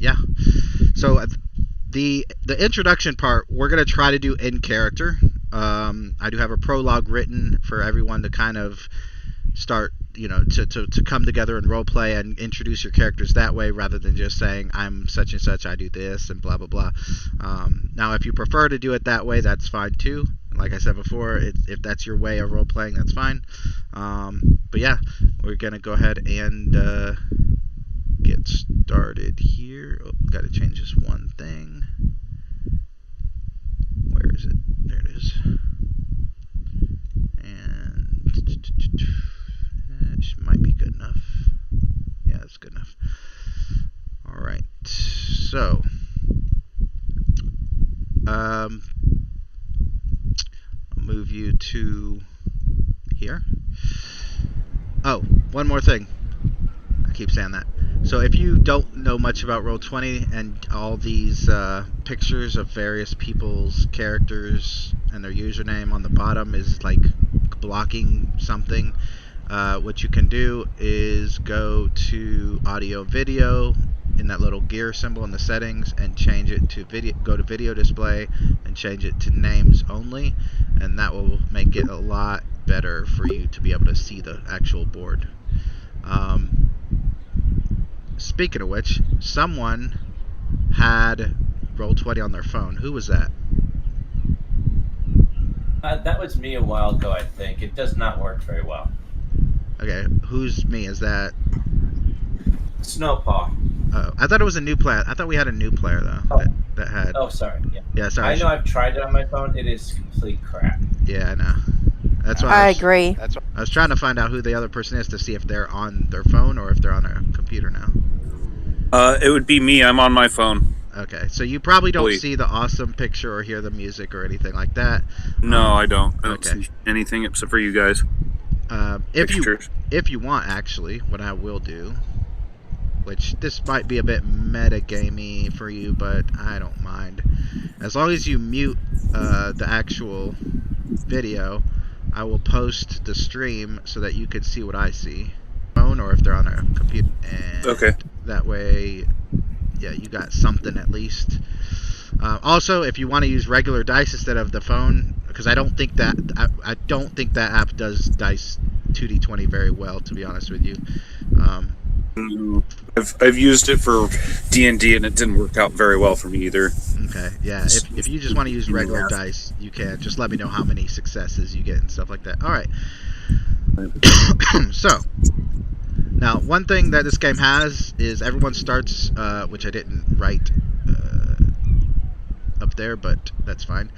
Yeah. So the introduction part we're gonna try to do in character. I do have a prologue written for everyone to kind of start, to come together and role play and introduce your characters that way rather than just saying I'm such and such, I do this and blah blah blah. Now if you prefer to do it that way, that's fine too. Like I said before, if that's your way of role playing, that's fine. But yeah, we're gonna go ahead and get started here. Oh, gotta change this one thing. Where is it? There it is. And it might be good enough. Yeah, it's good enough. Alright, so I'll move you to here. Oh, one more thing. I keep saying that. So if you don't know much about Roll20 and all these pictures of various people's characters and their username on the bottom is like blocking something, what you can do is go to audio video in that little gear symbol in the settings and change it to video. Go to video display and change it to names only, and that will make it a lot better for you to be able to see the actual board. Speaking of which, someone had Roll20 on their phone. Who was that? That was me a while ago, I think. It does not work very well. Okay, who's me? Is that Snowpaw? Oh, I thought it was a new player. I thought we had a new player though. That had. Oh, sorry. Yeah, sorry. I know I've tried it on my phone. It is complete crap. Yeah, I know. That's why I agree. I was trying to find out who the other person is to see if they're on their phone or if they're on their computer now. It would be me. I'm on my phone. Okay, so you probably don't see the awesome picture or hear the music or anything like that. No, I don't. I don't see anything except for you guys. If you want, actually, what I will do, which this might be a bit meta-gamey for you, but I don't mind. As long as you mute the actual video, I will post the stream so that you can see what I see. Phone or if they're on a computer. And okay. That way, yeah, you got something at least. Also, if you want to use regular dice instead of the phone, because I don't think that app does dice 2d20 very well, to be honest with you. I've used it for D&D and it didn't work out very well for me either. Okay, yeah. If you just want to use regular dice, you can. Just let me know how many successes you get and stuff like that. All right. So now, one thing that this game has is everyone starts, which I didn't write up there, but that's fine.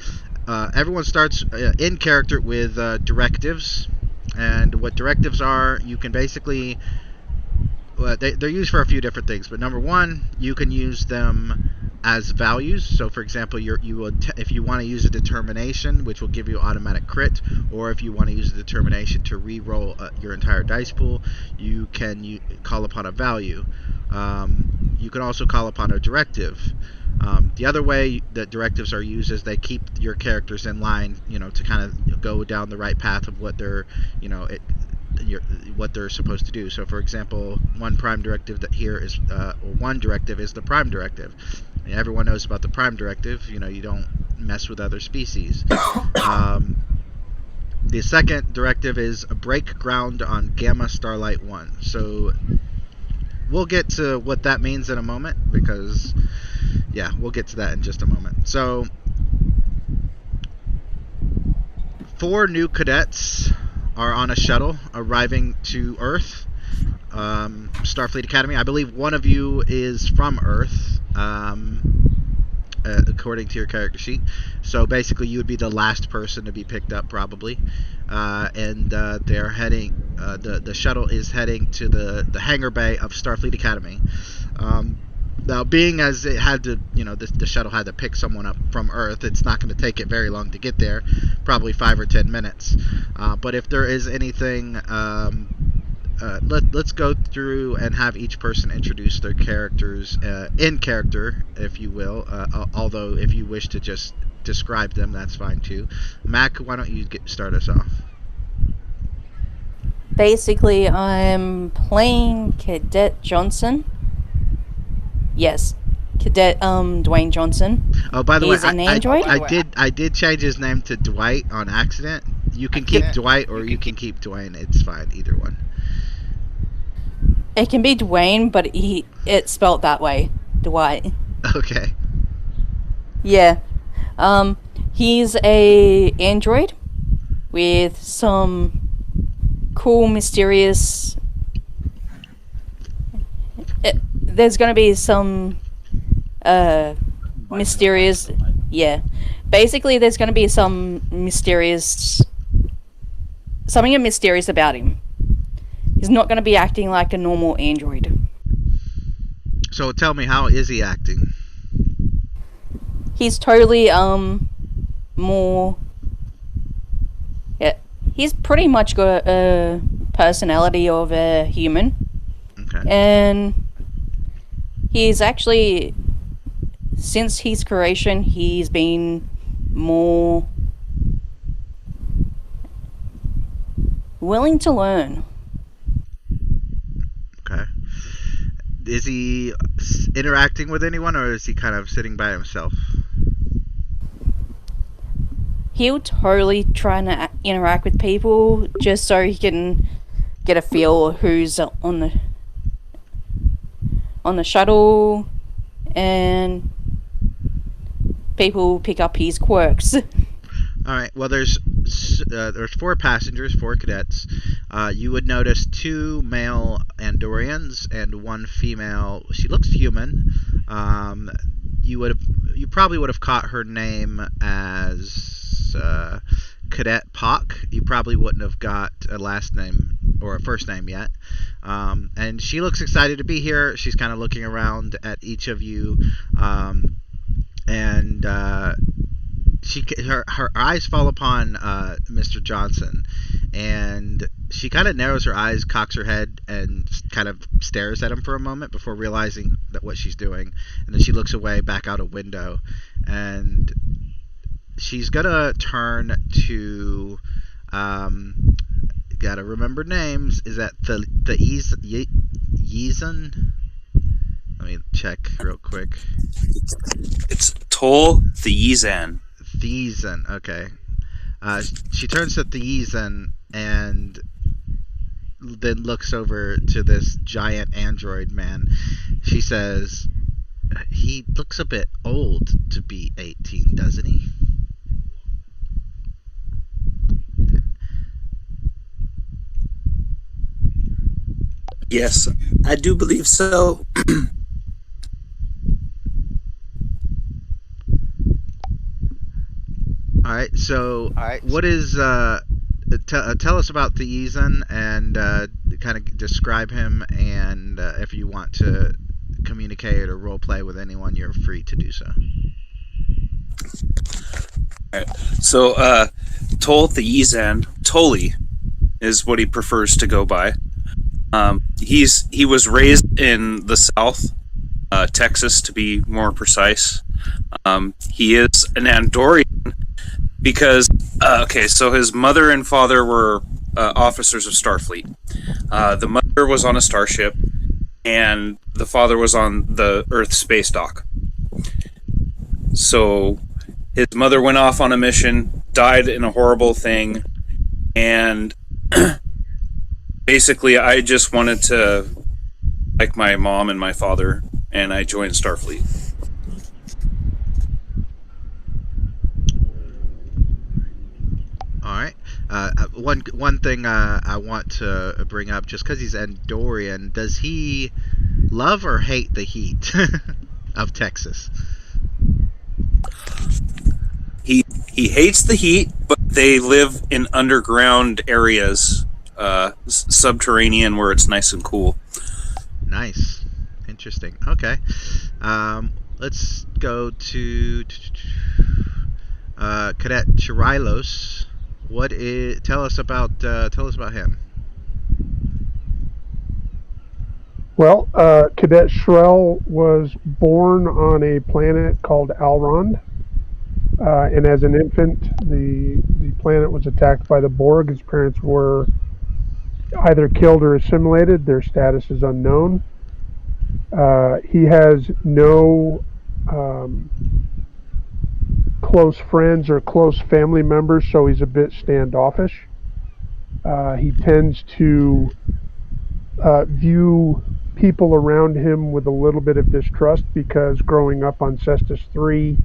Everyone starts in character with directives, and what directives are, you can basically. They're used for a few different things, but number one, you can use them as values. So, for example, if you want to use a determination, which will give you automatic crit, or if you want to use a determination to re-roll your entire dice pool, you can call upon a value. You can also call upon a directive. The other way that directives are used is they keep your characters in line, to kind of go down the right path of what they're, what they're supposed to do. So, for example, one prime directive one directive is the prime directive. And everyone knows about the prime directive. You don't mess with other species. The second directive is a break ground on Gamma Starlight 1. So we'll get to what that means in a moment, because yeah, we'll get to that in just a moment. So 4 new cadets are on a shuttle arriving to Earth, Starfleet Academy. I believe one of you is from Earth, according to your character sheet. So basically, you would be the last person to be picked up, probably. And they're heading. The shuttle is heading to the hangar bay of Starfleet Academy. Now, being as it had to, the shuttle had to pick someone up from Earth, it's not going to take it very long to get there, probably 5 or 10 minutes. But if there is anything, let's go through and have each person introduce their characters in character, if you will. Although, if you wish to just describe them, that's fine too. Mac, why don't you start us off? Basically, I'm playing Cadet Johnson. Yes, Cadet Dwayne Johnson. Oh, by the way, He's an android. I did change his name to Dwight on accident. You can keep Dwight or you can keep Dwayne. It's fine, either one. It can be Dwayne, but it's spelled that way, Dwight. Okay. Yeah. He's a android with some cool, mysterious. There's gonna be some mysterious. Yeah. Basically, there's gonna be something mysterious about him. He's not gonna be acting like a normal android. So tell me, how is he acting? He's totally more. Yeah, he's pretty much got a personality of a human. Okay. And he's actually, since his creation, he's been more willing to learn. Okay. Is he interacting with anyone, or is he kind of sitting by himself? He'll totally try and interact with people just so he can get a feel of who's on the shuttle, and people pick up his quirks. All right. Well, there's 4 passengers, 4 cadets. You would notice 2 male Andorians and 1 female. She looks human. You probably would have caught her name as Cadet Pock. You probably wouldn't have got a last name or a first name yet. And she looks excited to be here. She's kind of looking around at each of you, and her eyes fall upon Mr. Johnson, and she kind of narrows her eyes, cocks her head, and kind of stares at him for a moment before realizing that what she's doing, and then she looks away back out a window, and she's gonna turn to gotta remember names. Is that the Yeezan? Let me check real quick. It's Tol the Yizan. Theezan, okay. She turns to Theezan and then looks over to this giant android man. She says, "He looks a bit old to be 18, doesn't he?" Yes, I do believe so. All right. So, what is tell us about Theezan and kind of describe him, and if you want to communicate or role play with anyone, you're free to do so. All right. So, Tol the Yizan, Toli, is what he prefers to go by. He was raised in the South, Texas to be more precise. He is an Andorian because so his mother and father were officers of Starfleet. The mother was on a starship, and the father was on the Earth space dock. So his mother went off on a mission, died in a horrible thing, and basically I just wanted to like my mom and my father, and I joined Starfleet. All right. One thing I want to bring up, just because he's Andorian, does he love or hate the heat of Texas? He hates the heat, but they live in underground areas, subterranean, where it's nice and cool. Nice. Interesting. Okay. Let's go to Cadet Chirilos. Tell us about him. Well, Cadet Shrell was born on a planet called Alrond, and as an infant, the planet was attacked by the Borg. His parents were either killed or assimilated. Their status is unknown. He has no close friends or close family members, so he's a bit standoffish. He tends to view people around him with a little bit of distrust because growing up on Cestus 3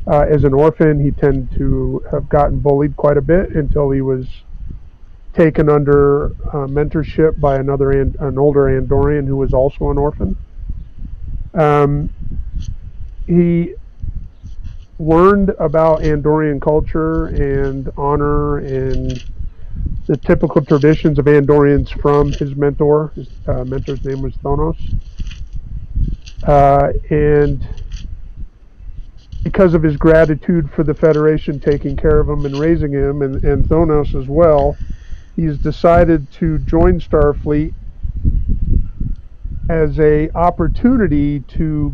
as an orphan, he tended to have gotten bullied quite a bit until he was taken under mentorship by an older Andorian who was also an orphan. He learned about Andorian culture and honor and the typical traditions of Andorians from his mentor. His mentor's name was Thonos. And because of his gratitude for the Federation taking care of him and raising him, and Thonos as well, he's decided to join Starfleet as a opportunity to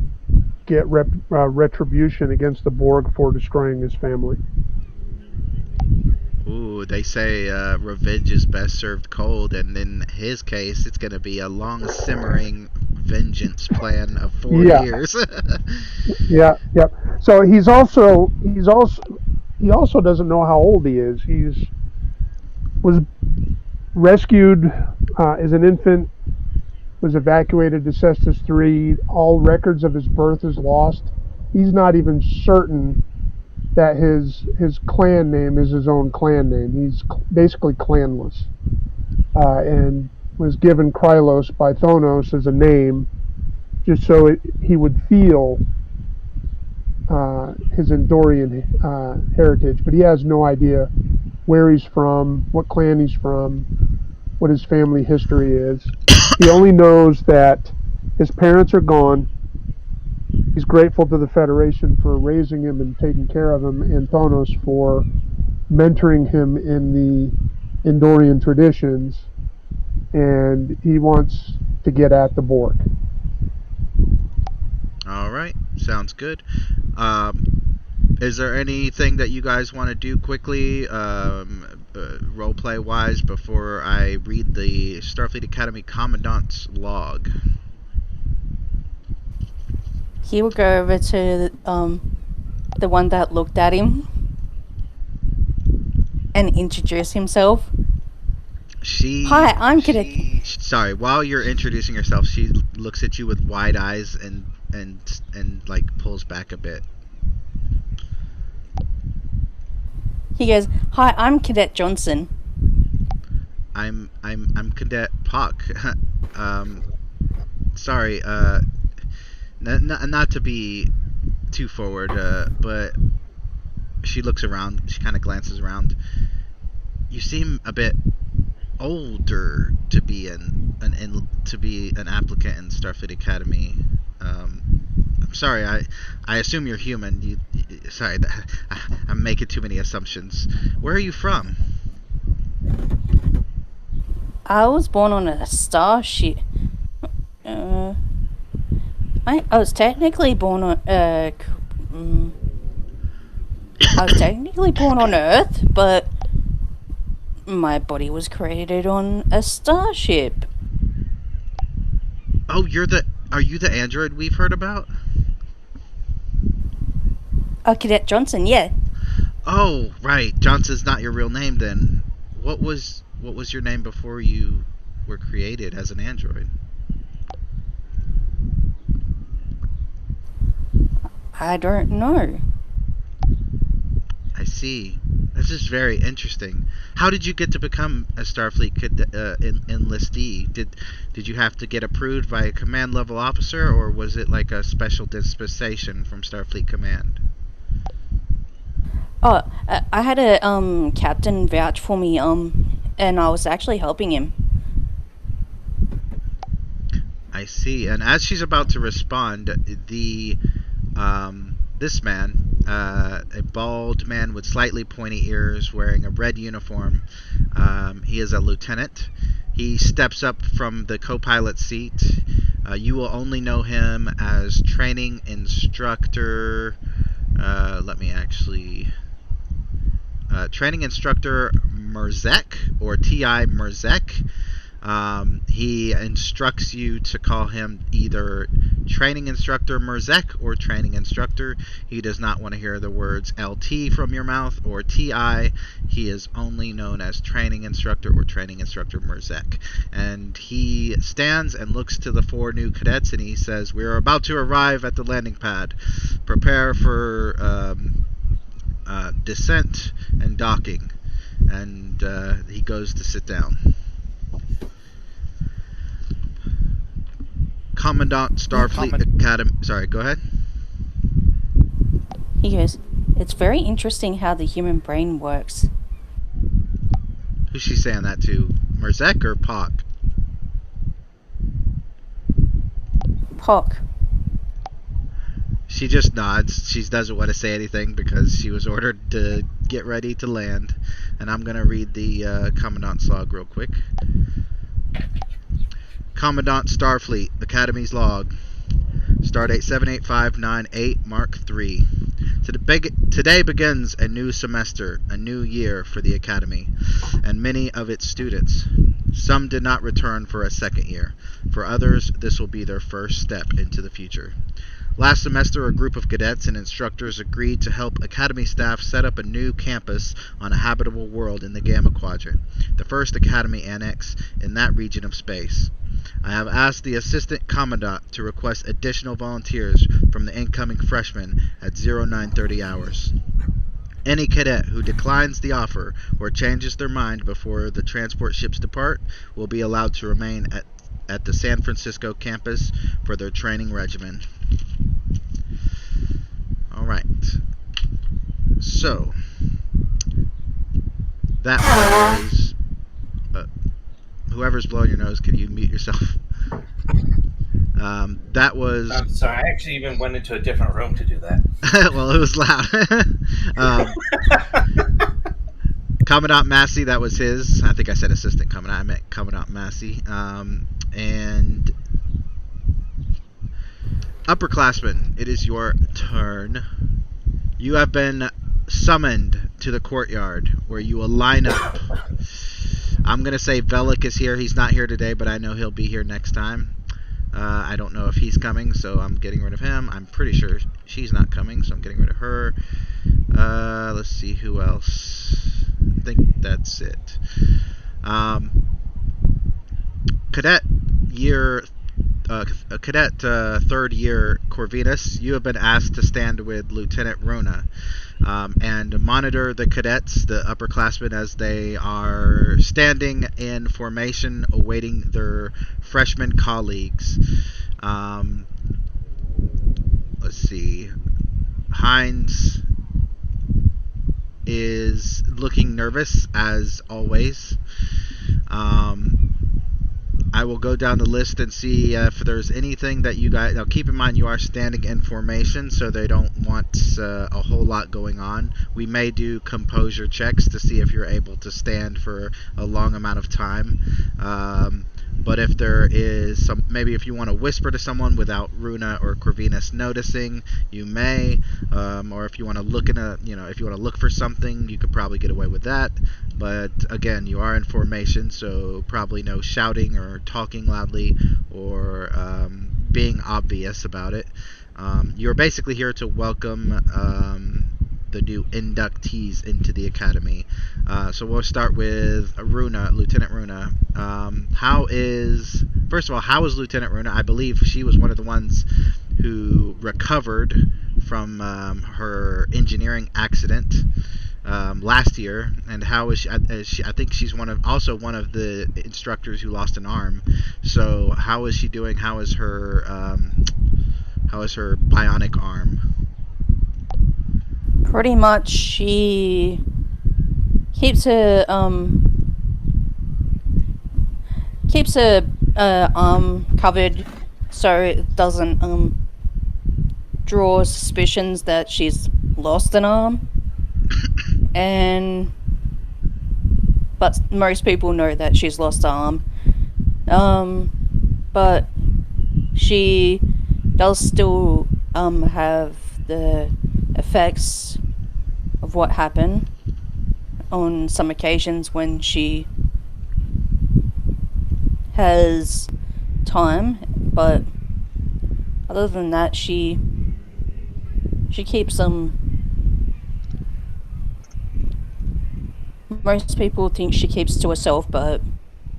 get retribution against the Borg for destroying his family. Ooh, they say revenge is best served cold, and in his case, it's going to be a long simmering vengeance plan of 4 years. Yeah. So he also doesn't know how old he is. Was rescued as an infant, was evacuated to Cestus 3. All records of his birth is lost. He's not even certain that his clan name is his own clan name. He's basically clanless, and was given Krylos by Thonos as a name, just so he would feel his Andorian heritage. But he has no idea where he's from, what clan he's from, what his family history is. He only knows that his parents are gone. He's grateful to the Federation for raising him and taking care of him, and Thonos for mentoring him in the Andorian traditions, and he wants to get at the Borg. All right, sounds good. Is there anything that you guys want to do quickly, roleplay wise, before I read the Starfleet Academy Commandant's log? He will go over to the one that looked at him and introduce himself. Hi, I'm Cadet. Sorry, while you're introducing yourself, she looks at you with wide eyes and like pulls back a bit. He goes, "Hi, I'm Cadet Johnson." I'm Cadet Puck. Sorry, not to be too forward, but she looks around. She kind of glances around. You seem a bit older to be an applicant in Starfleet Academy. I'm sorry. I assume you're human. Sorry, I'm making too many assumptions. Where are you from? I was born on a starship. I was technically born on I was technically born on Earth, but my body was created on a starship. Oh, are you the android we've heard about? Cadet Johnson, yeah. Oh, right. Johnson's not your real name then. What was your name before you were created as an android? I don't know. I see. This is very interesting. How did you get to become a Starfleet enlistee? Did you have to get approved by a command level officer, or was it like a special dispensation from Starfleet Command? Oh, I had a captain vouch for me, and I was actually helping him. I see. And as she's about to respond, this man, a bald man with slightly pointy ears, wearing a red uniform, he is a lieutenant. He steps up from the co-pilot seat. You will only know him as training instructor. Training instructor Merzek, or T.I. Merzek. He instructs you to call him either Training Instructor Merzek or Training Instructor. He does not want to hear the words LT from your mouth or TI. He is only known as Training Instructor or Training Instructor Merzek. And he stands and looks to the 4 new cadets and he says, "We're about to arrive at the landing pad. Prepare for descent and docking." And he goes to sit down. Commandant Starfleet Academy. Sorry, go ahead. He goes, "It's very interesting how the human brain works." Who's she saying that to? Merzek or Pock? Pock. She just nods. She doesn't want to say anything because she was ordered to get ready to land. And I'm going to read the Commandant's log real quick. Commandant Starfleet, Academy's log. Stardate 78598, Mark 3. Today begins a new semester, a new year for the Academy, and many of its students. Some did not return for a second year. For others, this will be their first step into the future. Last semester, a group of cadets and instructors agreed to help Academy staff set up a new campus on a habitable world in the Gamma Quadrant, the first Academy annex in that region of space. I have asked the Assistant Commandant to request additional volunteers from the incoming freshmen at 0930 hours. Any cadet who declines the offer or changes their mind before the transport ships depart will be allowed to remain at the San Francisco campus for their training regimen. Alright. So, that was... whoever's blowing your nose, can you mute yourself? That was... I'm sorry, I actually even went into a different room to do that. well, it was loud. Commandant Massey, that was his. I think I said Assistant Commandant. I meant Commandant Massey. And upperclassmen, it is your turn. You have been summoned to the courtyard where you will line up. I'm going to say Velik is here. He's not here today, but I know he'll be here next time. I don't know if he's coming, so I'm getting rid of him. I'm pretty sure she's not coming, so I'm getting rid of her. Let's see who else. I think that's it. Cadet third year Corvinus, you have been asked to stand with Lieutenant Runa and monitor the cadets, the upperclassmen, as they are standing in formation awaiting their freshman colleagues. Let's see. Hines is looking nervous as always. I will go down the list and see if there's anything that you guys... Now, keep in mind you are standing in formation, so they don't want a whole lot going on. We may do composure checks to see if you're able to stand for a long amount of time. But if there is some... Maybe if you want to whisper to someone without Runa or Corvinus noticing, you may. Or if you want to look in a... if you want to look for something, you could probably get away with that. But again, you are in formation, so probably no shouting or talking loudly or being obvious about it. You're basically here to welcome the new inductees into the academy. So we'll start with Runa, Lieutenant Runa. First of all, how is Lieutenant Runa? I believe she was one of the ones who recovered from her engineering accident last year, and how is she? I think she's also one of the instructors who lost an arm. So how is she doing? How is her bionic arm? Pretty much, she keeps her arm covered so it doesn't draw suspicions that she's lost an arm. But most people know that she's lost an arm. But she does still have the effects of what happened on some occasions when she has time, but other than that, she keeps them. Most people think she keeps to herself, but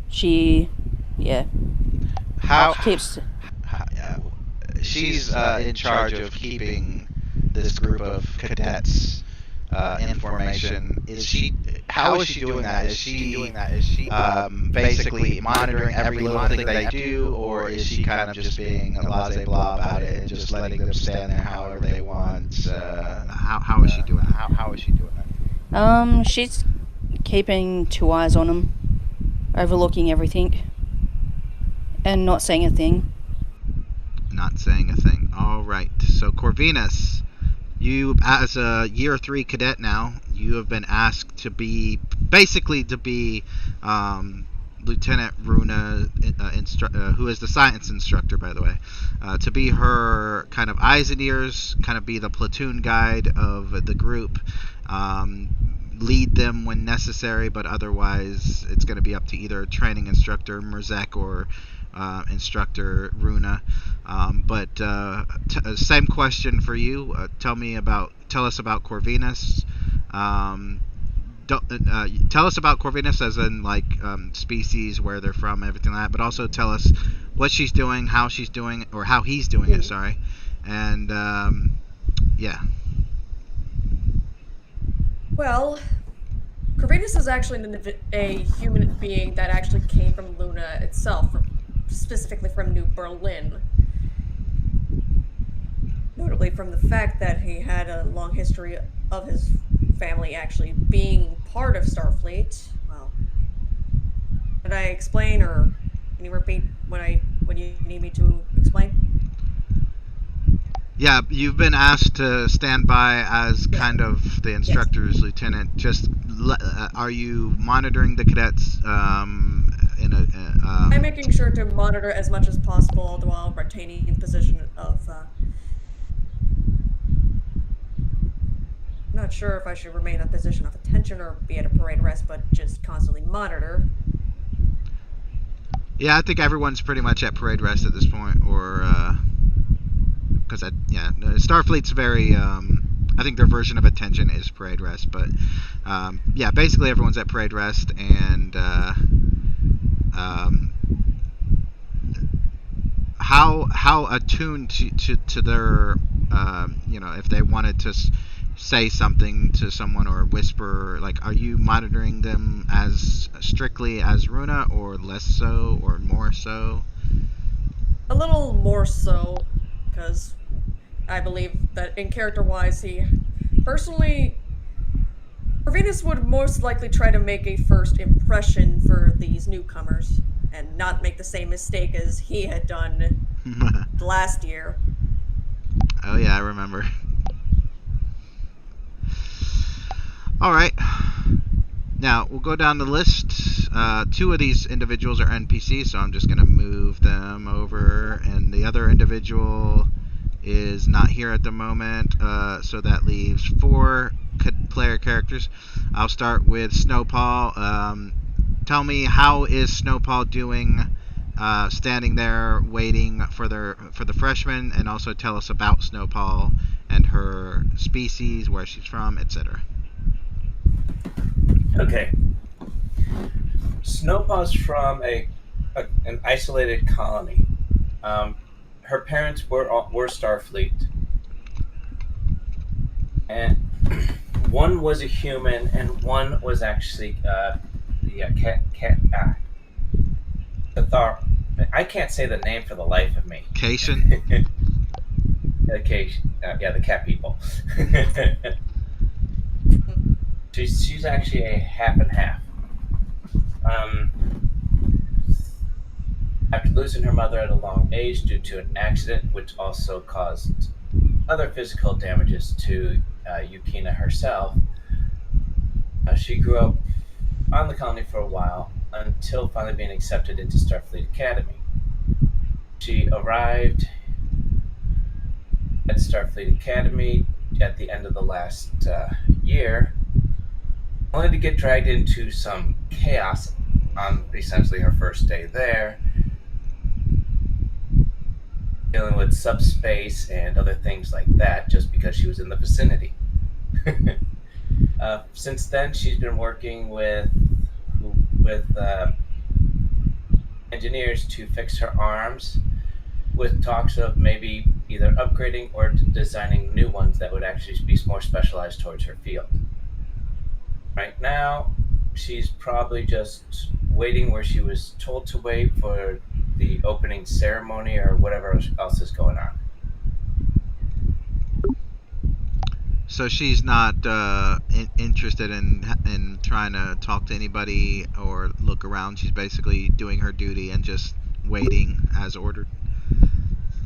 she, yeah, How she keeps. she's in charge of keeping this group of cadets in formation. Is she? How is she doing that? Is she basically monitoring every little thing they do, or is she kind of just being a blase blah about it and just letting them stand there however they want? How is she doing that? How is she doing that? She's keeping 2 eyes on him, overlooking everything, and not saying a thing. Not saying a thing. All right. So Corvinus, you as a year 3 cadet now, you have been asked to be Lieutenant Runa, who is the science instructor, by the way, to be her kind of eyes and ears, kind of be the platoon guide of the group, lead them when necessary, but otherwise it's going to be up to either training instructor Merzek or instructor Runa. Same question for you. Tell us about Corvinus. Tell us about Corvinus as in like species, where they're from, everything like that. But also tell us what she's doing, how she's doing, or how he's doing it. Sorry, and yeah. Well, Corvinus is actually a human being that actually came from Luna itself, specifically from New Berlin. Notably from the fact that he had a long history of his family actually being part of Starfleet. Well, did I explain, or can you repeat when you need me to explain? Yeah, you've been asked to stand by as kind of the instructor's lieutenant. Just are you monitoring the cadets? I'm making sure to monitor as much as possible while retaining the position of. I'm not sure if I should remain in a position of attention or be at a parade rest, but just constantly monitor. Yeah, I think everyone's pretty much at parade rest at this point, or because Starfleet's very. I think their version of attention is parade rest, but yeah, basically everyone's at parade rest, and how attuned to their if they wanted to say something to someone or whisper, like, are you monitoring them as strictly as Runa, or less so, or more so? A little more so, because I believe that in character-wise, he personally, Corvinus would most likely try to make a first impression for these newcomers and not make the same mistake as he had done last year. Oh yeah, I remember. All right. Now, we'll go down the list. 2 of these individuals are NPCs, so I'm just going to move them over. And the other individual is not here at the moment, so that leaves 4 player characters. I'll start with Snowpaw. Tell me, how is Snowpaw doing standing there waiting for the freshmen, and also tell us about Snowpaw and her species, where she's from, etc. Okay. Snowpaw's from an isolated colony. Her parents were Starfleet, and one was a human, and one was actually Cathar. I can't say the name for the life of me. Cation? Yeah, the cat people. She's actually a half and half. After losing her mother at a long age due to an accident, which also caused other physical damages to Yukina herself, she grew up on the colony for a while until finally being accepted into Starfleet Academy. She arrived at Starfleet Academy at the end of the last year, only to get dragged into some chaos on essentially her first day there, dealing with subspace and other things like that just because she was in the vicinity. Since then, she's been working with engineers to fix her arms, with talks of maybe either upgrading or designing new ones that would actually be more specialized towards her field. Right now, she's probably just waiting where she was told to wait for the opening ceremony or whatever else is going on. So she's not interested in trying to talk to anybody or look around. She's basically doing her duty and just waiting as ordered.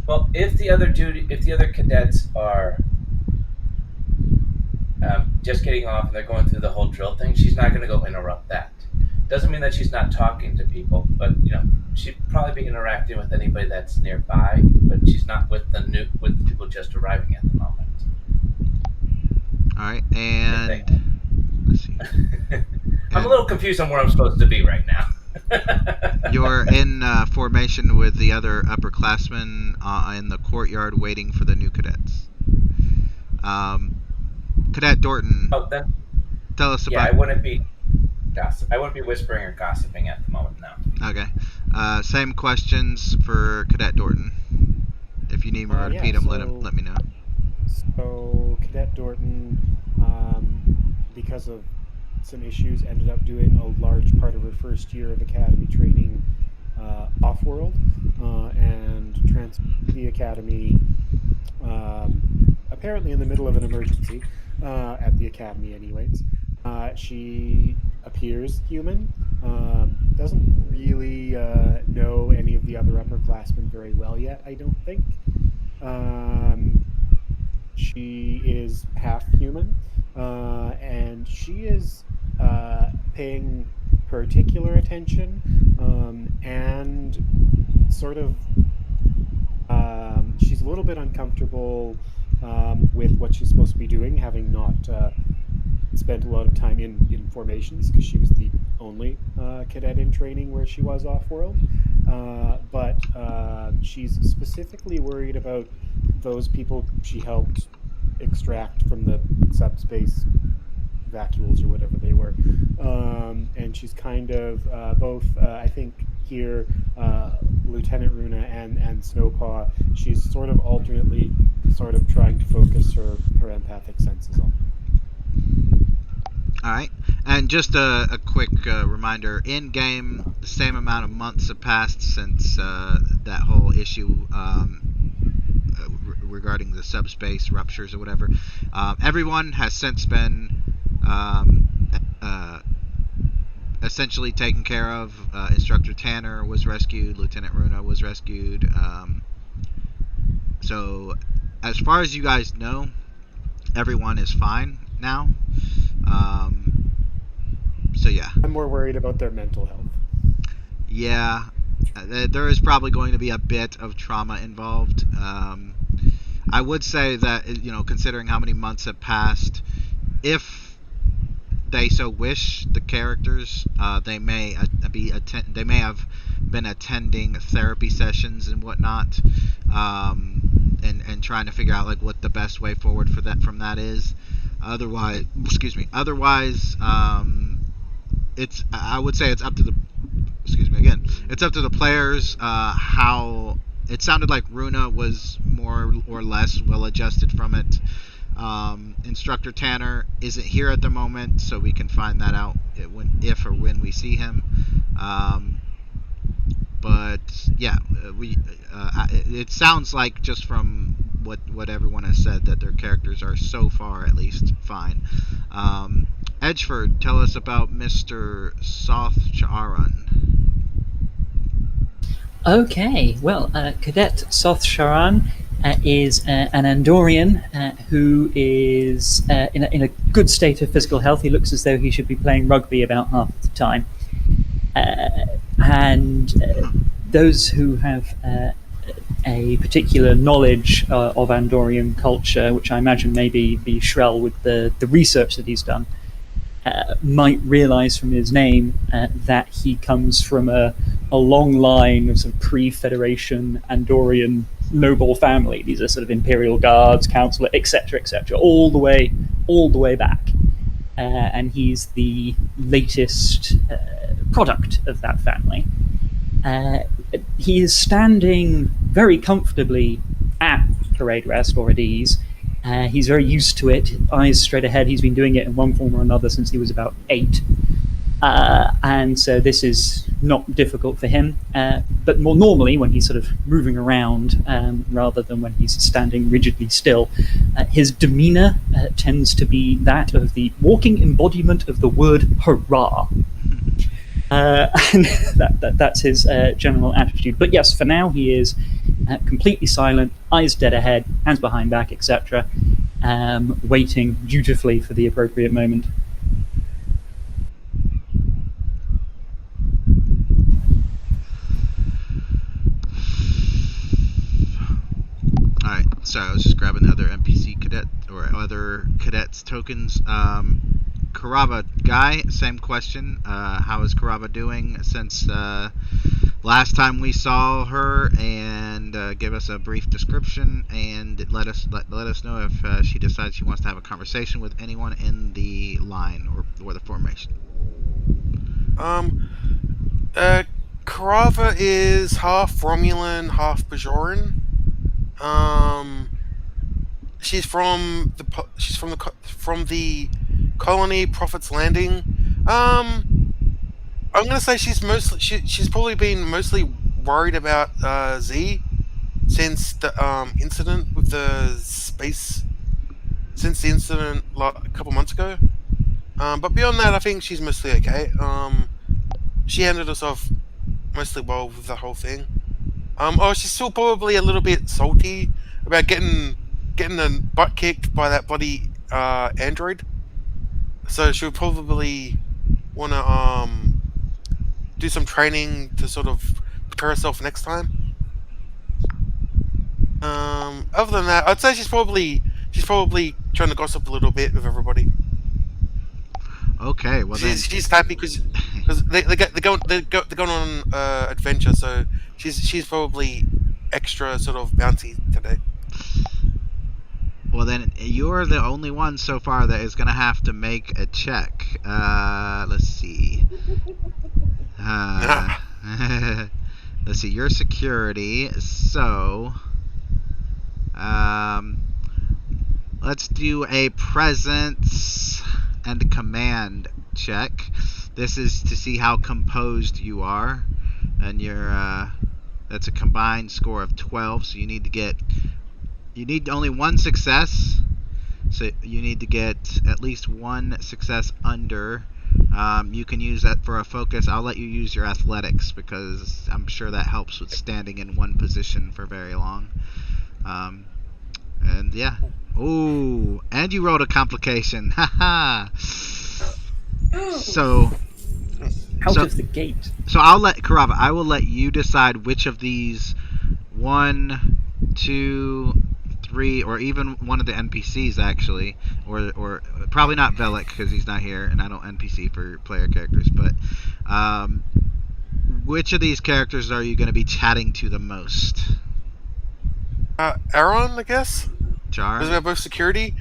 Well, if the other cadets are just getting off and they're going through the whole drill thing, she's not going to go interrupt that. Doesn't mean that she's not talking to people, but she'd probably be interacting with anybody that's nearby. But she's not with the people just arriving at the moment. All right, and let's see. I'm a little confused on where I'm supposed to be right now. You're in formation with the other upperclassmen in the courtyard waiting for the new cadets. Cadet Dorton, Oh, then tell us yeah, about... I wouldn't be whispering or gossiping at the moment now. Okay. Same questions for Cadet Dorton. If you need me to repeat them, let me know. So Cadet Dorton, because of some issues, ended up doing a large part of her first year of academy training off-world, and transferred to the academy apparently in the middle of an emergency at the academy anyways. She appears human, doesn't really know any of the other upperclassmen very well yet, I don't think. She is half human, and she is paying particular attention and sort of she's a little bit uncomfortable with what she's supposed to be doing, having not spent a lot of time in formations, because she was the only cadet in training where she was off-world. But she's specifically worried about those people she helped extract from the subspace vacuoles or whatever they were. And she's kind of both, I think here, Lieutenant Runa and Snowpaw, she's sort of alternately sort of trying to focus her empathic senses on. All right. And just a quick reminder, in-game, the same amount of months have passed since that whole issue regarding the subspace ruptures or whatever. Everyone has since been essentially taken care of. Instructor Tanner was rescued. Lieutenant Runa was rescued. So, as far as you guys know, everyone is fine now. So yeah. I'm more worried about their mental health. Yeah, there is probably going to be a bit of trauma involved. I would say that, considering how many months have passed, if they so wish, the characters, they may have been attending therapy sessions and whatnot, and trying to figure out like what the best way forward from that is. Otherwise, I would say it's up to the players how. It sounded like Runa was more or less well adjusted from it. Instructor Tanner isn't here at the moment, so we can find that out if or when we see him. But yeah, it sounds like, just from what everyone has said, that their characters are so far at least fine. Edgeford, tell us about Mr. Soth-Charan. Okay, well, Cadet Soth-Charan is an Andorian who is in a good state of physical health. He looks as though he should be playing rugby about half the time. And those who have a particular knowledge of Andorian culture, which I imagine may be Shrell with the research that he's done, might realize from his name that he comes from a long line of sort of pre-Federation Andorian noble family. These are sort of imperial guards, counselor, etc., etc., all the way back. And he's the latest product of that family. He is standing very comfortably at parade rest or at ease. He's very used to it, eyes straight ahead. He's been doing it in one form or another since he was about 8. And so this is not difficult for him. But more normally, when he's sort of moving around rather than when he's standing rigidly still, his demeanor tends to be that of the walking embodiment of the word hurrah. And that's his general attitude. But yes, for now he is completely silent, eyes dead ahead, hands behind back, etc., waiting dutifully for the appropriate moment. Alright, so I was just grabbing the other NPC cadet or other cadets tokens. Karava Guy, same question. How is Karava doing since last time we saw her? And give us a brief description and let us know if she decides she wants to have a conversation with anyone in the line or the formation. Karava is half Romulan, half Bajoran. She's from the colony Prophet's Landing. I'm gonna say she's probably been mostly worried about Z since the incident with the space. Since the incident a couple months ago. But beyond that, I think she's mostly okay. She handled herself mostly well with the whole thing. She's still probably a little bit salty about getting the butt kicked by that bloody android. So she'll probably want to do some training to sort of prepare herself next time. Other than that, I'd say she's probably trying to gossip a little bit with everybody. Okay, well she's happy because they're going on adventure, so she's probably extra sort of bouncy today. Well, then you're the only one so far that is going to have to make a check. Let's see. Let's see. Your security. So, let's do a presence and command check. This is to see how composed you are, and that's a combined score of 12. So you need only one success, so you need to get at least one success under. You can use that for a focus. I'll let you use your athletics because I'm sure that helps with standing in one position for very long. And yeah. Ooh, and you rolled a complication. Haha. So out of the gate. So I will let you decide which of these 1, 2, 3, or even one of the NPCs actually, or probably not Velik because he's not here, and I don't NPC for player characters. But which of these characters are you going to be chatting to the most? Aaron, I guess. Jar. Because we have both security.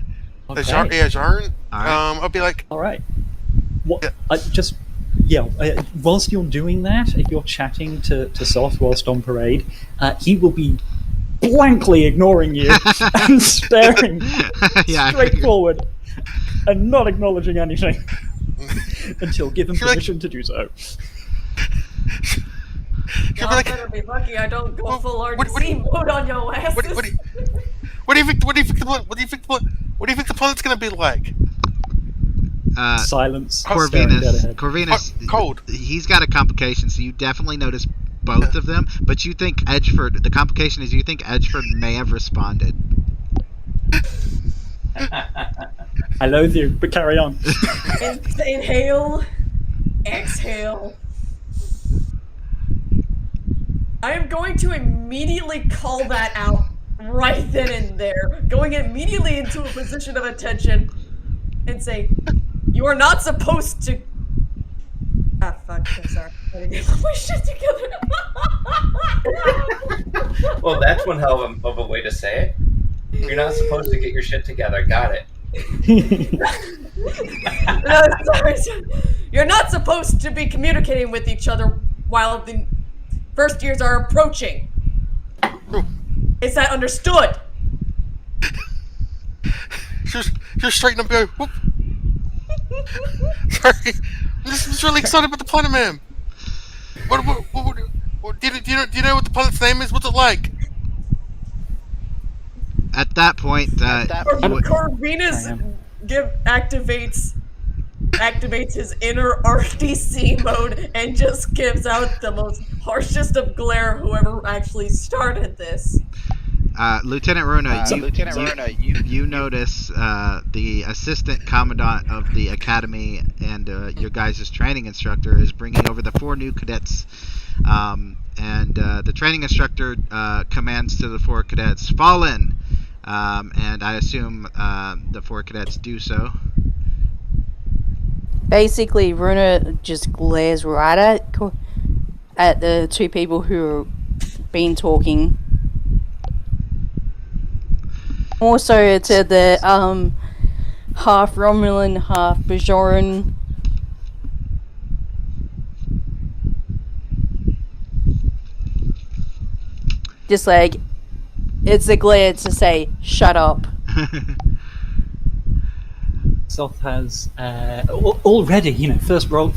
Okay. Jarin. All right. I'll be like. All right. What? Whilst you're doing that, if you're chatting to Soth whilst on parade, he will be blankly ignoring you and staring straight forward and not acknowledging anything until given permission to do so. Y'all better be lucky I don't go full RDC mode on your asses. What do you think the planet's gonna be like? Silence. Corvinus, cold. He's got a complication, so you definitely notice both of them. But you think Edgeford? The complication is you think Edgeford may have responded. I loathe you, but carry on. Inhale, exhale. I am going to immediately call that out right then and there, going immediately into a position of attention and say, "You are not supposed to Ah, fuck. I'm sorry. I didn't get my shit together. Well, that's one hell of a way to say it. You're not supposed to get your shit together. Got it. No, sorry. You're not supposed to be communicating with each other while the first years are approaching. Is that understood? Just straighten up, go. Whoop. Sorry, I'm just really excited about the planet, man. What do you know what the planet's name is? What's it like? At that point, Corvinus activates his inner RDC mode and just gives out the most harshest of glare whoever actually started this. Lieutenant Runa, you notice the assistant commandant of the academy and your guys' training instructor is bringing over the 4 new cadets. And the training instructor commands to the 4 cadets, fall in. And I assume the 4 cadets do so. Basically, Runa just glares right at the 2 people who have been talking. Also to the half Romulan, half Bajoran. Just like, it's a glare to say, shut up. Soth has already, first roll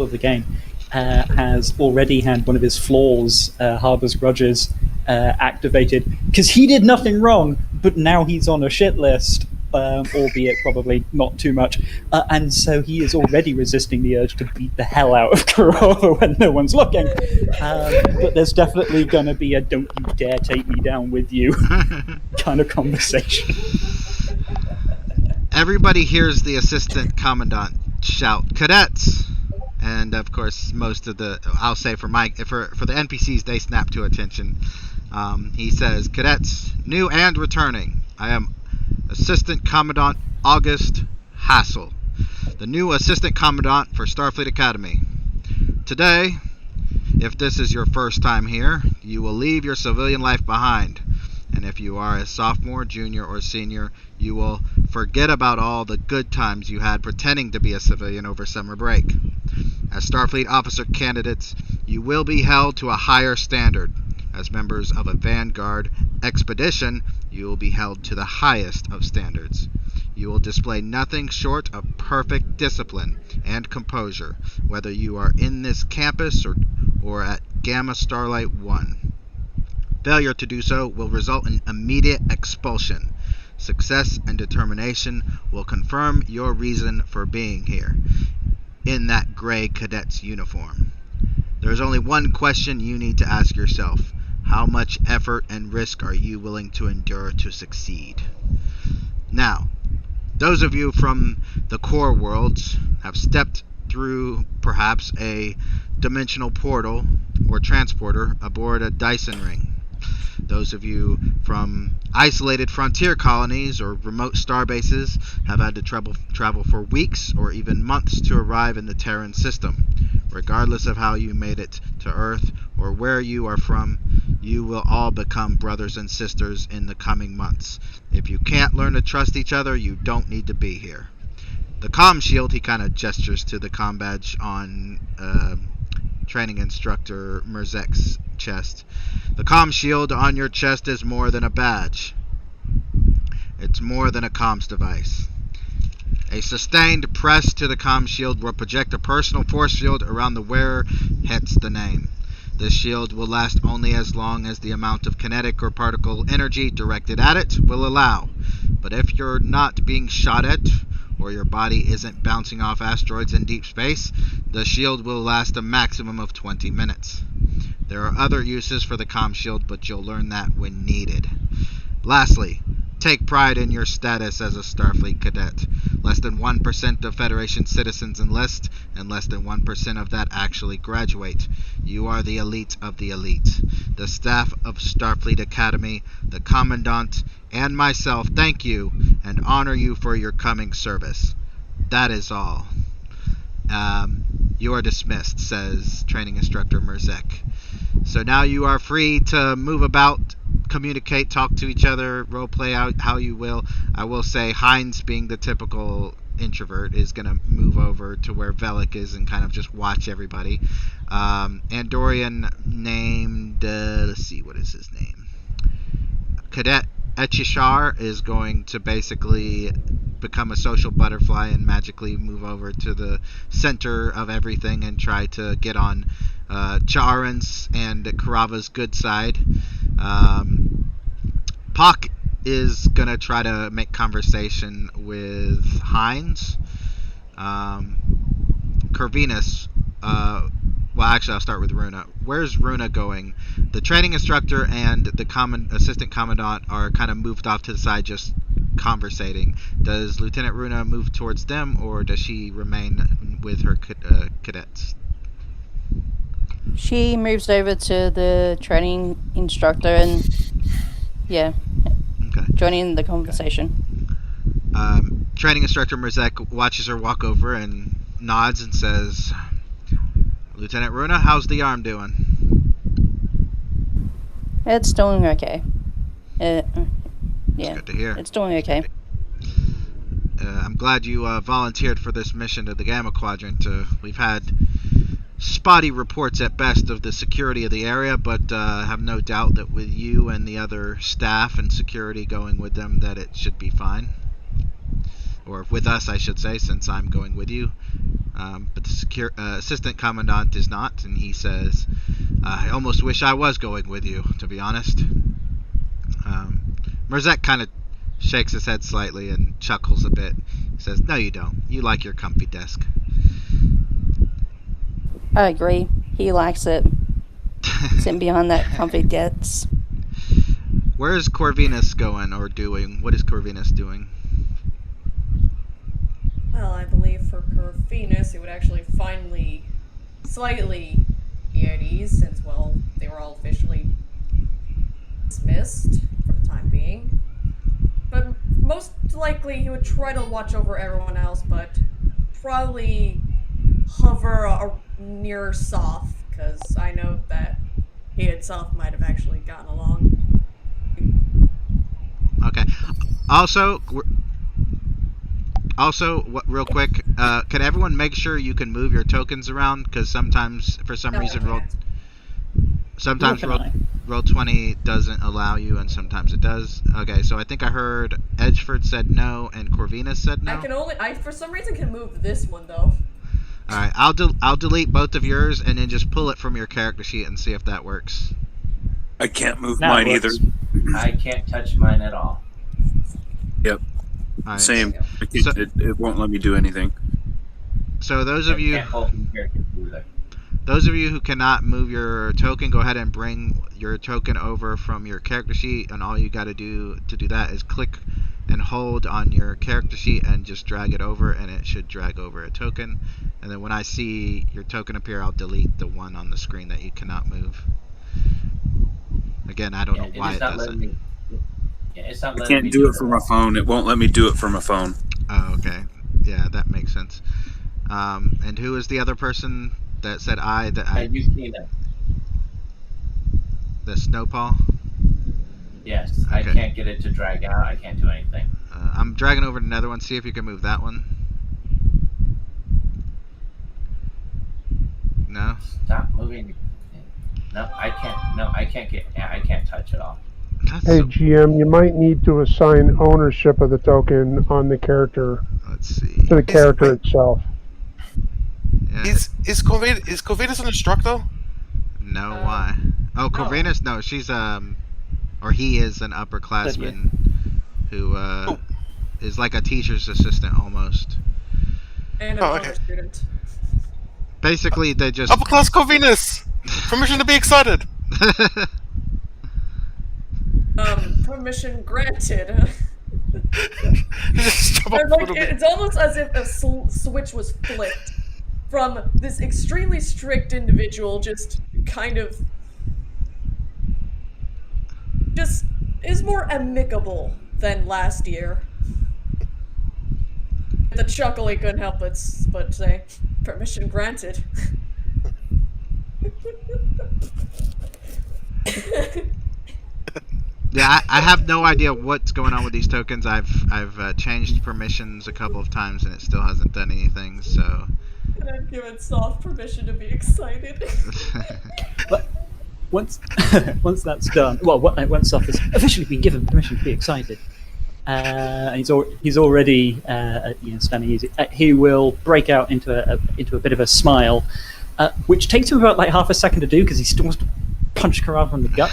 of the game, has already had one of his flaws, Harbor's Grudges, activated because he did nothing wrong, but now he's on a shit list, albeit probably not too much, and so he is already resisting the urge to beat the hell out of Kurova when no one's looking. But there's definitely going to be a "don't you dare take me down with you" kind of conversation. Everybody hears the assistant commandant shout, "Cadets!" And of course, most of I'll say for the NPCs, they snap to attention. He says, "Cadets, new and returning. I am Assistant Commandant August Hassel, the new Assistant Commandant for Starfleet Academy. Today, if this is your first time here, you will leave your civilian life behind. And if you are a sophomore, junior, or senior, you will forget about all the good times you had pretending to be a civilian over summer break. As Starfleet officer candidates, you will be held to a higher standard. As members of a Vanguard expedition, you will be held to the highest of standards. You will display nothing short of perfect discipline and composure, whether you are in this campus or at Gamma Starlight 1. Failure to do so will result in immediate expulsion. Success and determination will confirm your reason for being here in that gray cadet's uniform. There is only one question you need to ask yourself. How much effort and risk are you willing to endure to succeed?" Now, those of you from the core worlds have stepped through perhaps a dimensional portal or transporter aboard a Dyson ring. Those of you from isolated frontier colonies or remote star bases have had to travel for weeks or even months to arrive in the Terran system. Regardless of how you made it to Earth or where you are from, you will all become brothers and sisters in the coming months. If you can't learn to trust each other, you don't need to be here. The comm shield, he kind of gestures to the comm badge on training instructor Merzek's chest. The comm shield on your chest is more than a badge. It's more than a comms device. A sustained press to the comm shield will project a personal force field around the wearer, hence the name. This shield will last only as long as the amount of kinetic or particle energy directed at it will allow. But if you're not being shot at, or your body isn't bouncing off asteroids in deep space, the shield will last a maximum of 20 minutes. There are other uses for the comm shield, but you'll learn that when needed. Lastly, take pride in your status as a Starfleet cadet. Less than 1% of Federation citizens enlist, and less than 1% of that actually graduate. You are the elite of the elite. The staff of Starfleet Academy, the Commandant, and myself thank you and honor you for your coming service. That is all. You are dismissed, says training instructor Merzek. So now you are free to move about, communicate, talk to each other, role play out how you will. I will say Heinz, being the typical introvert, is going to move over to where Velik is and kind of just watch everybody. Andorian named, let's see, what is his name? Cadet Echishar is going to basically become a social butterfly and magically move over to the center of everything and try to get on Charan's and Karava's good side. Pak is going to try to make conversation with Heinz. Corvinus, well, actually, I'll start with Runa. Where's Runa going? The training instructor and the assistant commandant are kind of moved off to the side, just conversating. Does Lieutenant Runa move towards them, or does she remain with her cadets? She moves over to the training instructor and, yeah, Okay. joining the conversation. Training instructor Merzek watches her walk over and nods and says, Lieutenant Runa, how's the arm doing? It's doing okay. Yeah, Good to hear. it's doing okay. I'm glad you volunteered for this mission to the Gamma Quadrant. We've had spotty reports at best of the security of the area, but have no doubt that with you and the other staff and security going with them, that it should be fine. Or with us, I should say, since I'm going with you. But the assistant commandant is not, and he says, I almost wish I was going with you, to be honest. Merzek kind of shakes his head slightly and chuckles a bit. He says, no, you don't. You like your comfy desk. I agree. He likes it. Sitting behind that comfy desk. Where is Corvinus going or doing? What is Corvinus doing? Well, I believe for Corvinus, it would actually finally slightly be at ease since, well, they were all officially dismissed for the time being. But most likely he would try to watch over everyone else, but probably hover near Soph, because I know that he and Soph might have actually gotten along. Okay. Also, real quick, can everyone make sure you can move your tokens around? Because sometimes, for some reason, roll 20 doesn't allow you, and sometimes it does. Okay, so I think I heard Edgeford said no, and Corvinus said no. I for some reason can move this one though. All right, I'll delete both of yours, and then just pull it from your character sheet and see if that works. I can't move mine either. I can't touch mine at all. Yep. All right. Same. It won't let me do anything. So those of you who cannot move your token, go ahead and bring your token over from your character sheet, and all you got to do that is click and hold on your character sheet and just drag it over, and it should drag over a token. And then when I see your token appear, I'll delete the one on the screen that you cannot move. Again, I don't know why it doesn't. I can't do it from a phone. It won't let me do it from a phone. Oh, okay. Yeah, that makes sense. And who is the other person that said Yukina. The Snowpaw? Yes, Okay. I can't get it to drag out. I can't do anything. I'm dragging over another one. See if you can move that one. No? Stop moving. No, I can't. No, I can't get. I can't touch it all. Hey, GM, you might need to assign ownership of the token on the character. Let's see. To the character itself. Yeah. Is Corvinus an instructor? No, why? Oh, Corvinus? No, she's or he is an upperclassman who is like a teacher's assistant almost. And a honor student. Basically, they just Upper class Corvinus! Permission to be excited! Permission granted. It's almost as if a switch was flipped from this extremely strict individual just kind of just is more amicable than last year. The chuckle he couldn't help but say. Permission granted. Yeah, I have no idea what's going on with these tokens. I've changed permissions a couple of times and it still hasn't done anything. So. And I've given Soft permission to be excited. But once once that's done, well, once Soft has officially been given permission to be excited, and he's already standing easy, he will break out into a bit of a smile, which takes him about like half a second to do because he still wants to punch Karava in the gut.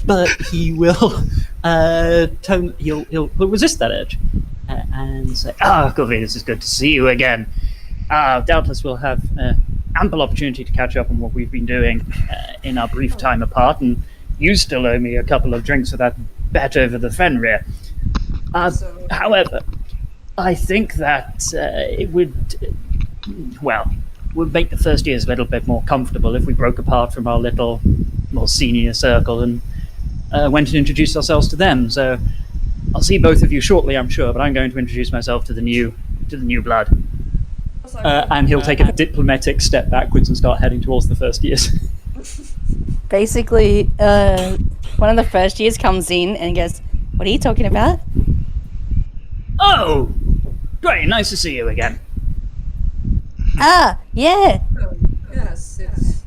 But he will he'll resist that urge and say, Kofi, this is good to see you again. Doubtless we'll have ample opportunity to catch up on what we've been doing in our brief time apart, and you still owe me a couple of drinks for that bet over the Fenrir. However, I think that it would make the first years a little bit more comfortable if we broke apart from our little more senior circle and went and introduced ourselves to them. So I'll see both of you shortly, I'm sure, but I'm going to introduce myself to the new blood. And he'll take a diplomatic step backwards and start heading towards the first years. Basically, one of the first years comes in and goes, "What are you talking about?" Oh, great! Nice to see you again. Ah, yeah. Oh, yes, it's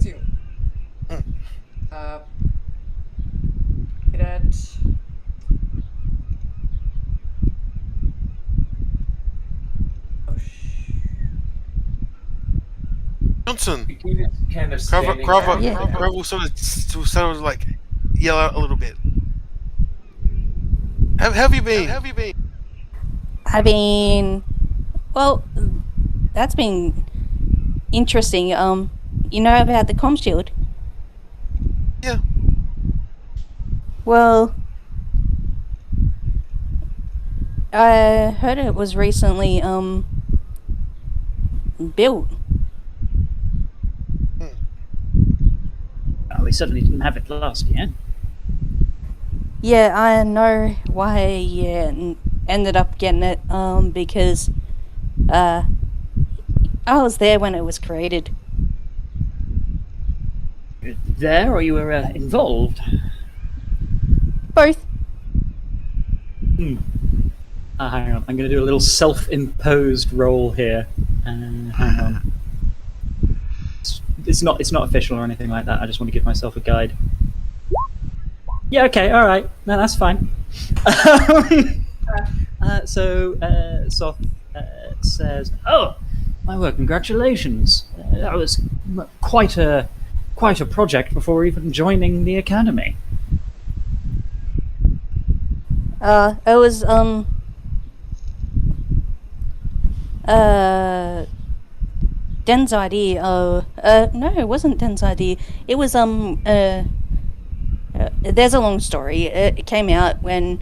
you. Cadet. Johnson. Kind of standing Grava there. will sort of like yell out a little bit. How have you been? I've been, well, that's been interesting. You know about the comm shield? Yeah. Well, I heard it was recently built. We certainly didn't have it last year. Yeah, I know why you ended up getting it, because I was there when it was created. There, or you were involved? Both. Hang on, I'm going to do a little self-imposed roll here. Hang on. It's not official or anything like that. I just want to give myself a guide. Yeah, okay, all right. No, that's fine. So Soth says, "Oh, my word! Congratulations! That was quite a project before even joining the academy." It was Den's idea. No, it wasn't Den's idea. It was there's a long story. It came out when,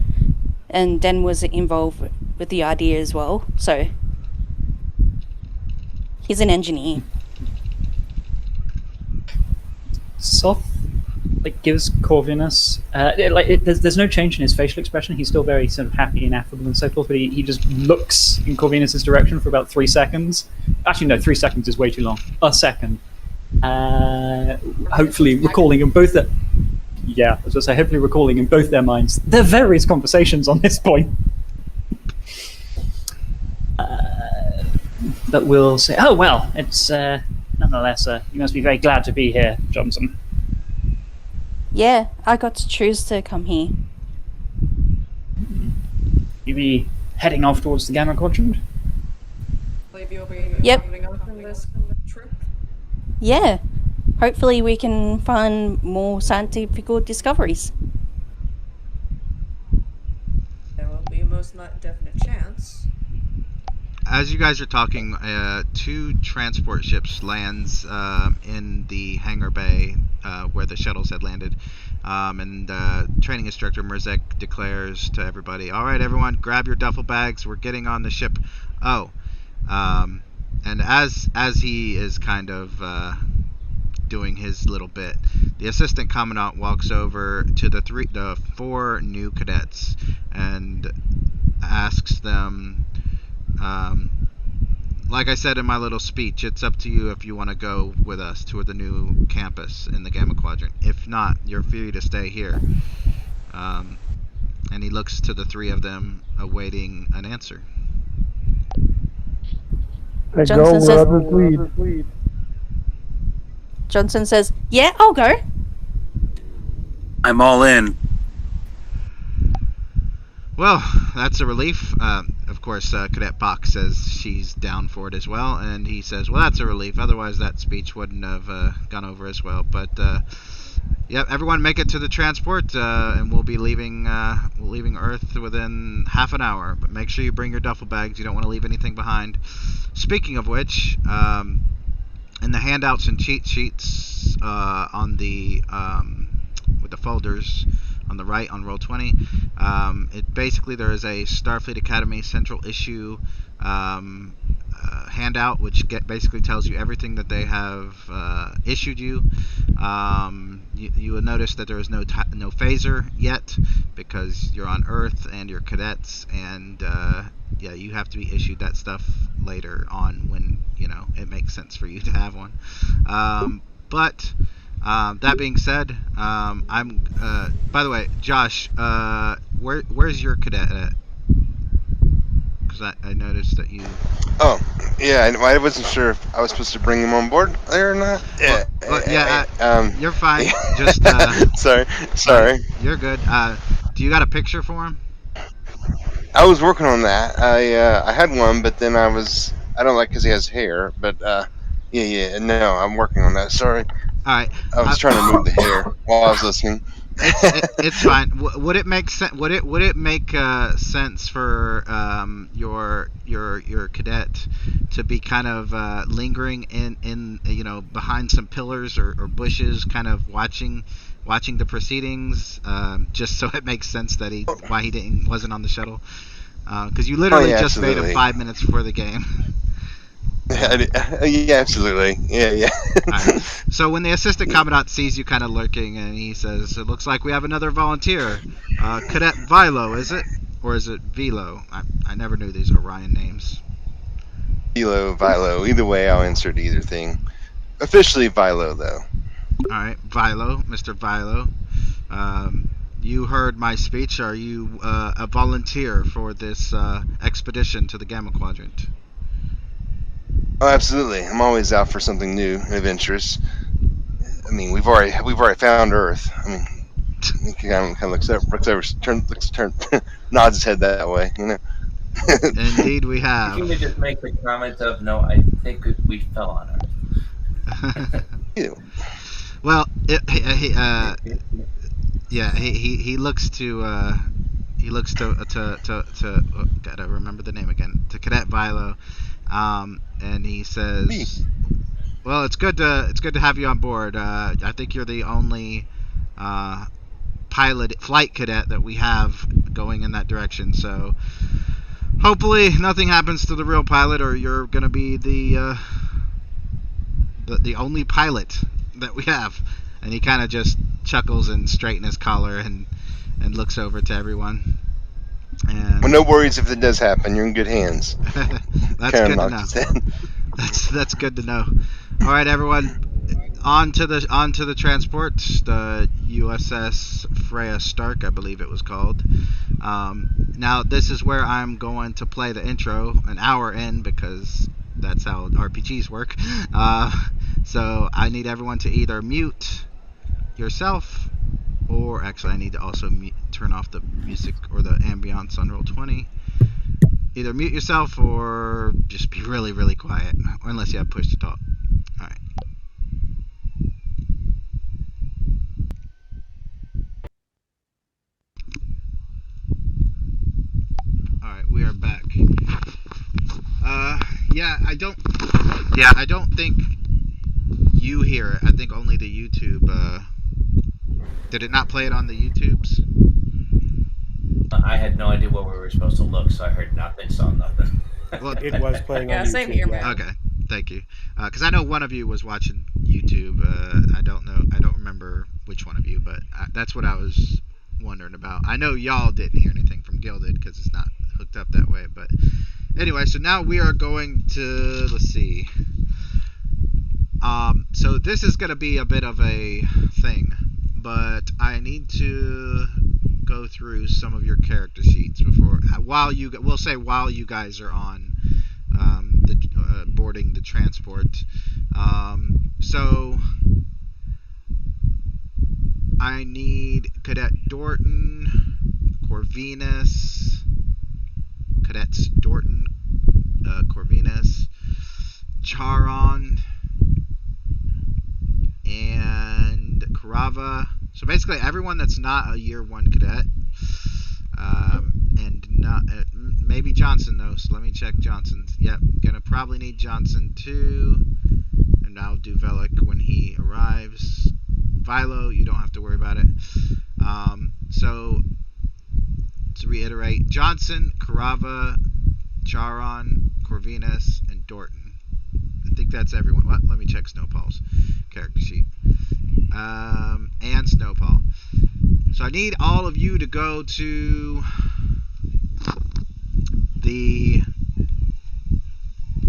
and Den was involved with the idea as well. So he's an engineer. Soth gives Corvinus there's no change in his facial expression. He's still very sort of happy and affable and so forth, but he just looks in Corvinus's direction for about 3 seconds. Actually, no, 3 seconds is way too long. A second. Hopefully recalling in both their... Yeah, as I say, hopefully recalling in both their minds their various conversations on this point. But we'll say, oh, well, it's nonetheless, you must be very glad to be here, Johnson. Yeah, I got to choose to come here. You be heading off towards the Gamma Quadrant? Believe you'll be Yep. coming up from this trip. Yeah, hopefully we can find more scientific discoveries. There will be a most not definite chance. As you guys are talking, 2 transport ships lands in the hangar bay where the shuttles had landed, and training instructor Merzek declares to everybody, "All right, everyone, grab your duffel bags. We're getting on the ship." Oh, and as he is kind of doing his little bit, the assistant commandant walks over to the 4 new cadets and asks them, like I said in my little speech, it's up to you if you want to go with us to the new campus in the Gamma Quadrant. If not, you're free to stay here. And he looks to the three of them, awaiting an answer. I Johnson go says- where others lead. Johnson says, "Yeah, I'll go." I'm all in. Well, that's a relief. Of course, Cadet Bach says she's down for it as well, and he says, well, that's a relief. Otherwise, that speech wouldn't have gone over as well. But, yeah, everyone make it to the transport, and we'll be leaving Earth within half an hour. But make sure you bring your duffel bags. You don't want to leave anything behind. Speaking of which, in the handouts and cheat sheets on the with the folders on the right on Roll20, it basically there is a Starfleet Academy Central Issue handout, which basically tells you everything that they have issued you. You will notice that there is no phaser yet because you're on Earth and you're cadets, and yeah, you have to be issued that stuff later on when it makes sense for you to have one. But that being said, I'm. By the way, Josh, where's your cadet at? Because I noticed that you. Oh, yeah, I wasn't sure if I was supposed to bring him on board there or not. You're fine. Just sorry. You're good. Do you got a picture for him? I was working on that. I had one, but then I don't like because he has hair. But no, I'm working on that. Sorry, All right. I was trying to move the hair while I was listening. It's fine. Would it make sense? Would it make sense for your cadet to be kind of lingering in behind some pillars or bushes, kind of watching the proceedings, just so it makes sense that why he wasn't on the shuttle? Because you literally just absolutely. made him 5 minutes before the game. Yeah, absolutely. Yeah. Right. So when the assistant commandant sees you kind of lurking, and he says, "It looks like we have another volunteer, Cadet Vilo, is it, or is it Vilo? I never knew these Orion names." Vilo. Either way, I'll answer to either thing. Officially Vilo, though. All right, Vilo, Mr. Vilo. You heard my speech. Are you a volunteer for this expedition to the Gamma Quadrant? Oh, absolutely. I'm always out for something new and adventurous. I mean, we've already found Earth. I mean, he kind of looks over, nods his head that way. Indeed, we You have. can just make the comment of, no, I think we fell on Earth. Well, he looks to gotta remember the name again, to Cadet Vilo, and he says, Me. "Well, it's good to have you on board. I think you're the only flight cadet that we have going in that direction. So hopefully nothing happens to the real pilot, or you're gonna be the only pilot that we have." And he kind of just chuckles and straightens his collar and looks over to everyone. And Well, no worries if it does happen. You're in good hands. that's good to know. That's good to know. All right, everyone, on to the transport, the USS Freya Stark, I believe it was called. Now this is where I'm going to play the intro an hour in, because that's how RPGs work. So I need everyone to either mute yourself, or actually I need to also turn off the music or the ambiance on Roll20. Either mute yourself or just be really, really quiet, unless you have push to talk. Alright. Alright, we are back. I don't think you hear it. I think only the YouTube, did it not play it on the YouTubes? I had no idea where we were supposed to look, so I heard nothing, saw nothing. Well, It was playing on Yeah, YouTube. same here, yeah. man. Okay, thank you. Because I know one of you was watching YouTube. I don't remember which one of you, but that's what I was wondering about. I know y'all didn't hear anything from Gilded because it's not hooked up that way, but Anyway, so now we are going to, let's see. So this is going to be a bit of a thing, but I need to go through some of your character sheets before, while you guys are on boarding the transport. So I need Cadet Dorton, Corvinus, Cadets Dorton, Corvinus, Charon, and Karava. So basically everyone that's not a year 1 cadet. And not maybe Johnson though, so let me check Johnson. Yep, gonna probably need Johnson too. And I'll do Velik when he arrives. Vilo, you don't have to worry about it. So to reiterate, Johnson, Karava, Charon, Corvinus, and Dorton. I think that's everyone. Let me check Snowfall's character sheet. And Snowfall. So I need all of you to go to the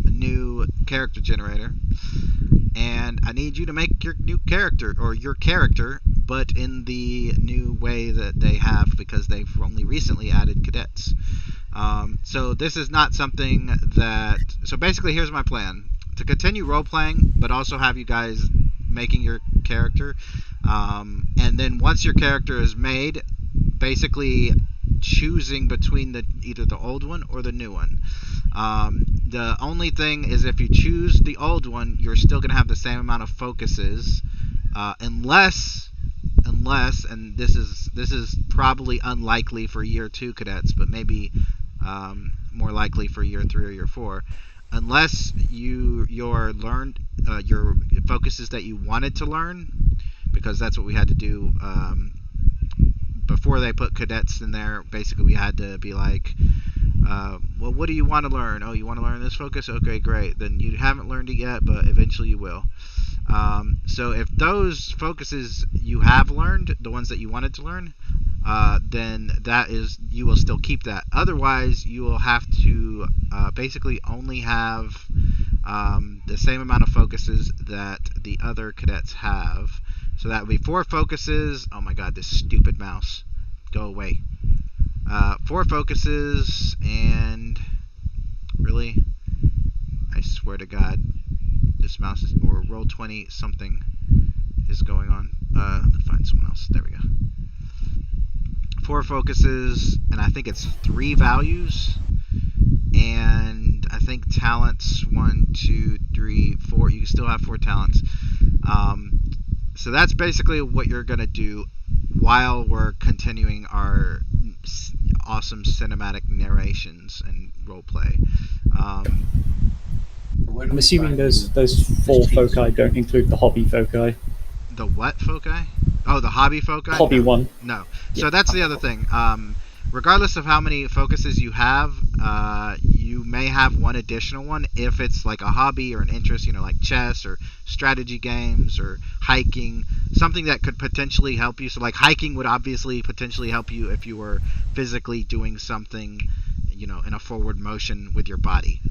new character generator, and I need you to make your new character, or your character, but in the new way that they have, because they've only recently added cadets. So this is not something that... So basically, here's my plan. To continue role-playing, but also have you guys making your character. And then once your character is made, basically choosing between either the old one or the new one. The only thing is, if you choose the old one, you're still going to have the same amount of focuses, unless, and this is probably unlikely for year 2 cadets, but maybe more likely for year 3 or year 4, unless your focuses that you wanted to learn, because that's what we had to do before they put cadets in there. Basically, we had to be like, well, what do you want to learn? Oh, you want to learn this focus? Okay, great. Then you haven't learned it yet, but eventually you will. So if those focuses you have learned, the ones that you wanted to learn, then you will still keep that. Otherwise, you will have to basically only have the same amount of focuses that the other cadets have. So that would be 4 focuses. Oh my god, this stupid mouse. Go away. 4 focuses, and really, I swear to god, this mouse is, or roll 20 something is going on. Let me find someone else. There we go. 4 focuses, and I think it's 3 values, and I think talents 1, 2, 3, 4. You can still have 4 talents. So that's basically what you're gonna do while we're continuing our awesome cinematic narrations and roleplay. I'm assuming those 4 foci don't include the hobby foci. The what foci? Oh, the hobby foci? Hobby no. one. No. Yeah. So that's the other thing. Regardless of how many focuses you have, you may have one additional one if it's like a hobby or an interest, like chess or strategy games or hiking, something that could potentially help you. So like hiking would obviously potentially help you if you were physically doing something, in a forward motion with your body.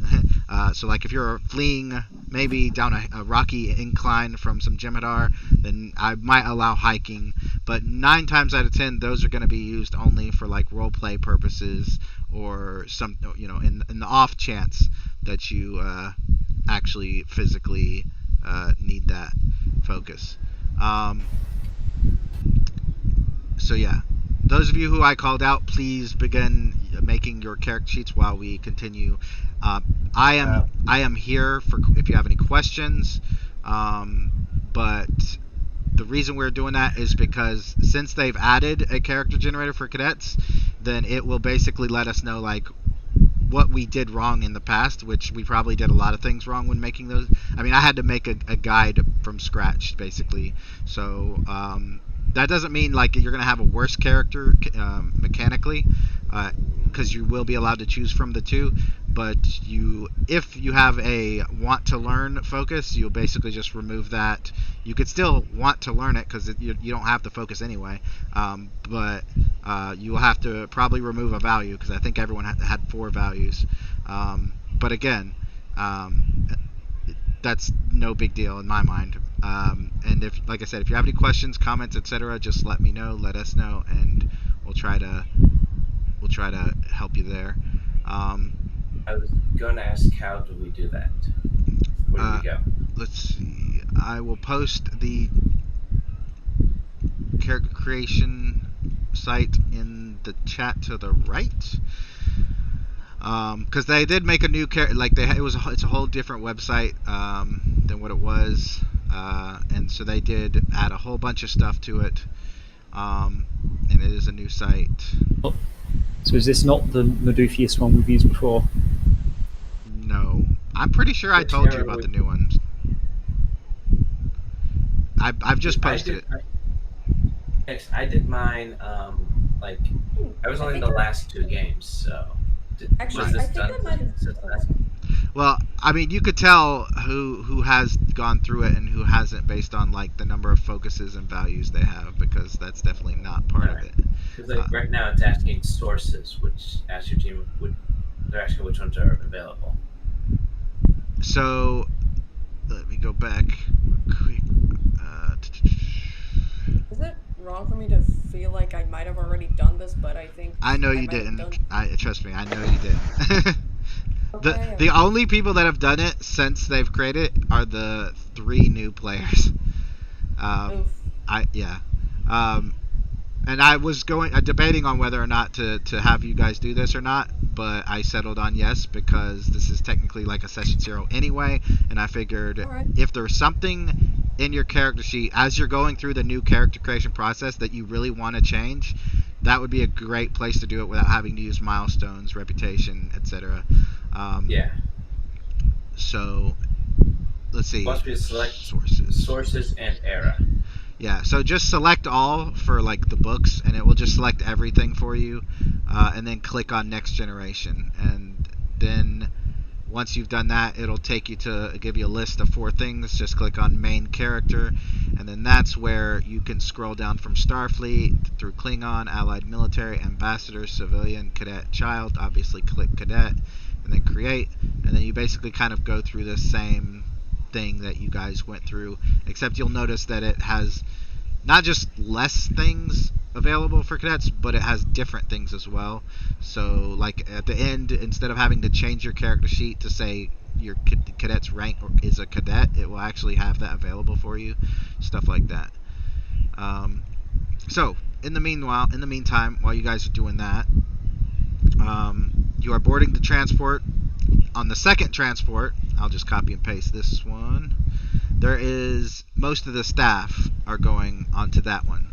So like if you're fleeing maybe down a rocky incline from some Jem'Hadar, then I might allow hiking. But 9 times out of 10, those are going to be used only for like role play purposes, or some, in the off chance that you actually physically need that focus. So yeah, those of you who I called out, please begin making your character sheets while we continue. I am here for if you have any questions, but the reason we're doing that is because since they've added a character generator for cadets, then it will basically let us know like what we did wrong in the past, which we probably did a lot of things wrong when making those. I mean, I had to make a guide from scratch basically, so that doesn't mean like you're gonna have a worse character mechanically, because you will be allowed to choose from the two. But if you have a want to learn focus, you'll basically just remove that. You could still want to learn it because you don't have the focus anyway. But you will have to probably remove a value because I think everyone had 4 values. But again, that's no big deal in my mind. And if, like I said, if you have any questions, comments, etc., just let me know. Let us know, and we'll try to help you there. I was going to ask, how do we do that? Where do we go? Let's see. I will post the character creation site in the chat to the right. Because they did make a new character, like it's a whole different website than what it was, and so they did add a whole bunch of stuff to it, and it is a new site. So is this not the Medufius one we've used before? No, I'm pretty sure I told you about the new ones. I've just posted it. I did mine. Like I was only in the last 2 games, so. Actually, Was this I think done I might have. since Oh, then? sorry. Well, I mean, you could tell who has gone through it and who hasn't based on like the number of focuses and values they have, because that's definitely not part of it. Because like right now it's asking sources, which asks your team they're asking which ones are available. So let me go back real quick. Is it wrong for me to feel like I might have already done this, but I think I know you might have didn't. done... Trust me, I know you didn't. Okay, the only people that have done it since they've created it are the 3 new players. Oof. And I was debating on whether or not to have you guys do this or not, but I settled on yes because this is technically like a session 0 anyway, and I figured if there's something in your character sheet as you're going through the new character creation process that you really want to change, that would be a great place to do it without having to use milestones, reputation, etc. Yeah. So let's see. Must be select sources and era. Yeah, so just select all for like the books, and it will just select everything for you, and then click on next generation, and then once you've done that, it'll take you to give you a list of 4 things. Just click on main character, and then that's where you can scroll down from Starfleet through Klingon, Allied military, ambassador, civilian, cadet, child. Obviously click cadet, and then create, and then you basically kind of go through the same thing that you guys went through, except you'll notice that it has not just less things available for cadets, but it has different things as well. So like at the end, instead of having to change your character sheet to say your cadet's rank is a cadet, it will actually have that available for you, stuff like that. So in the meantime, while you guys are doing that, you are boarding the transport. On the second transport, I'll just copy and paste this one. There is most of the staff are going onto that one.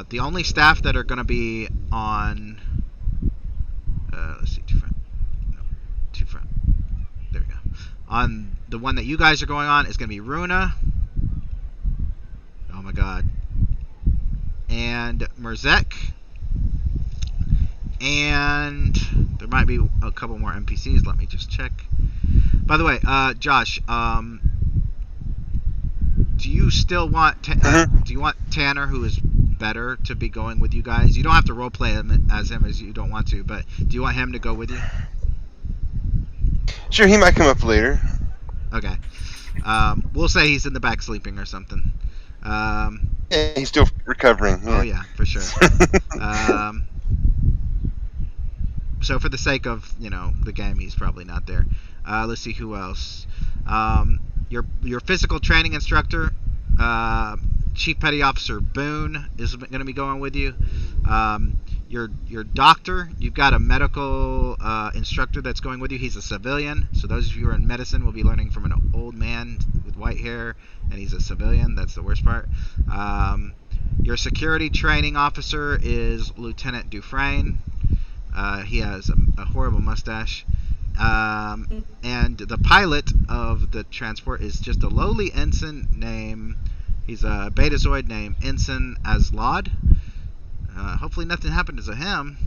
The only staff that are going to be on, let's see, two front. There we go. On the one that you guys are going on is going to be Runa. Oh my God. And Merzek. And there might be a couple more NPCs. Let me just check. By the way, Josh, do you still want do you want Tanner, who is better, to be going with you guys? You don't have to roleplay him as you don't want to, but do you want him to go with you? Sure, he might come up later. Okay. We'll say he's in the back sleeping or something. Yeah, he's still recovering. Yeah. Oh yeah, for sure. So for the sake of the game, he's probably not there. Let's see who else. Your physical training instructor, Chief Petty Officer Boone, is going to be going with you. Your doctor, you've got a medical instructor that's going with you. He's a civilian, so those of you who are in medicine will be learning from an old man with white hair, and he's a civilian. That's the worst part. Your security training officer is Lieutenant Dufresne. He has a horrible mustache. And the pilot of the transport is just a lowly ensign named He's a Betazoid named Ensign Aslod. Hopefully nothing happened to him.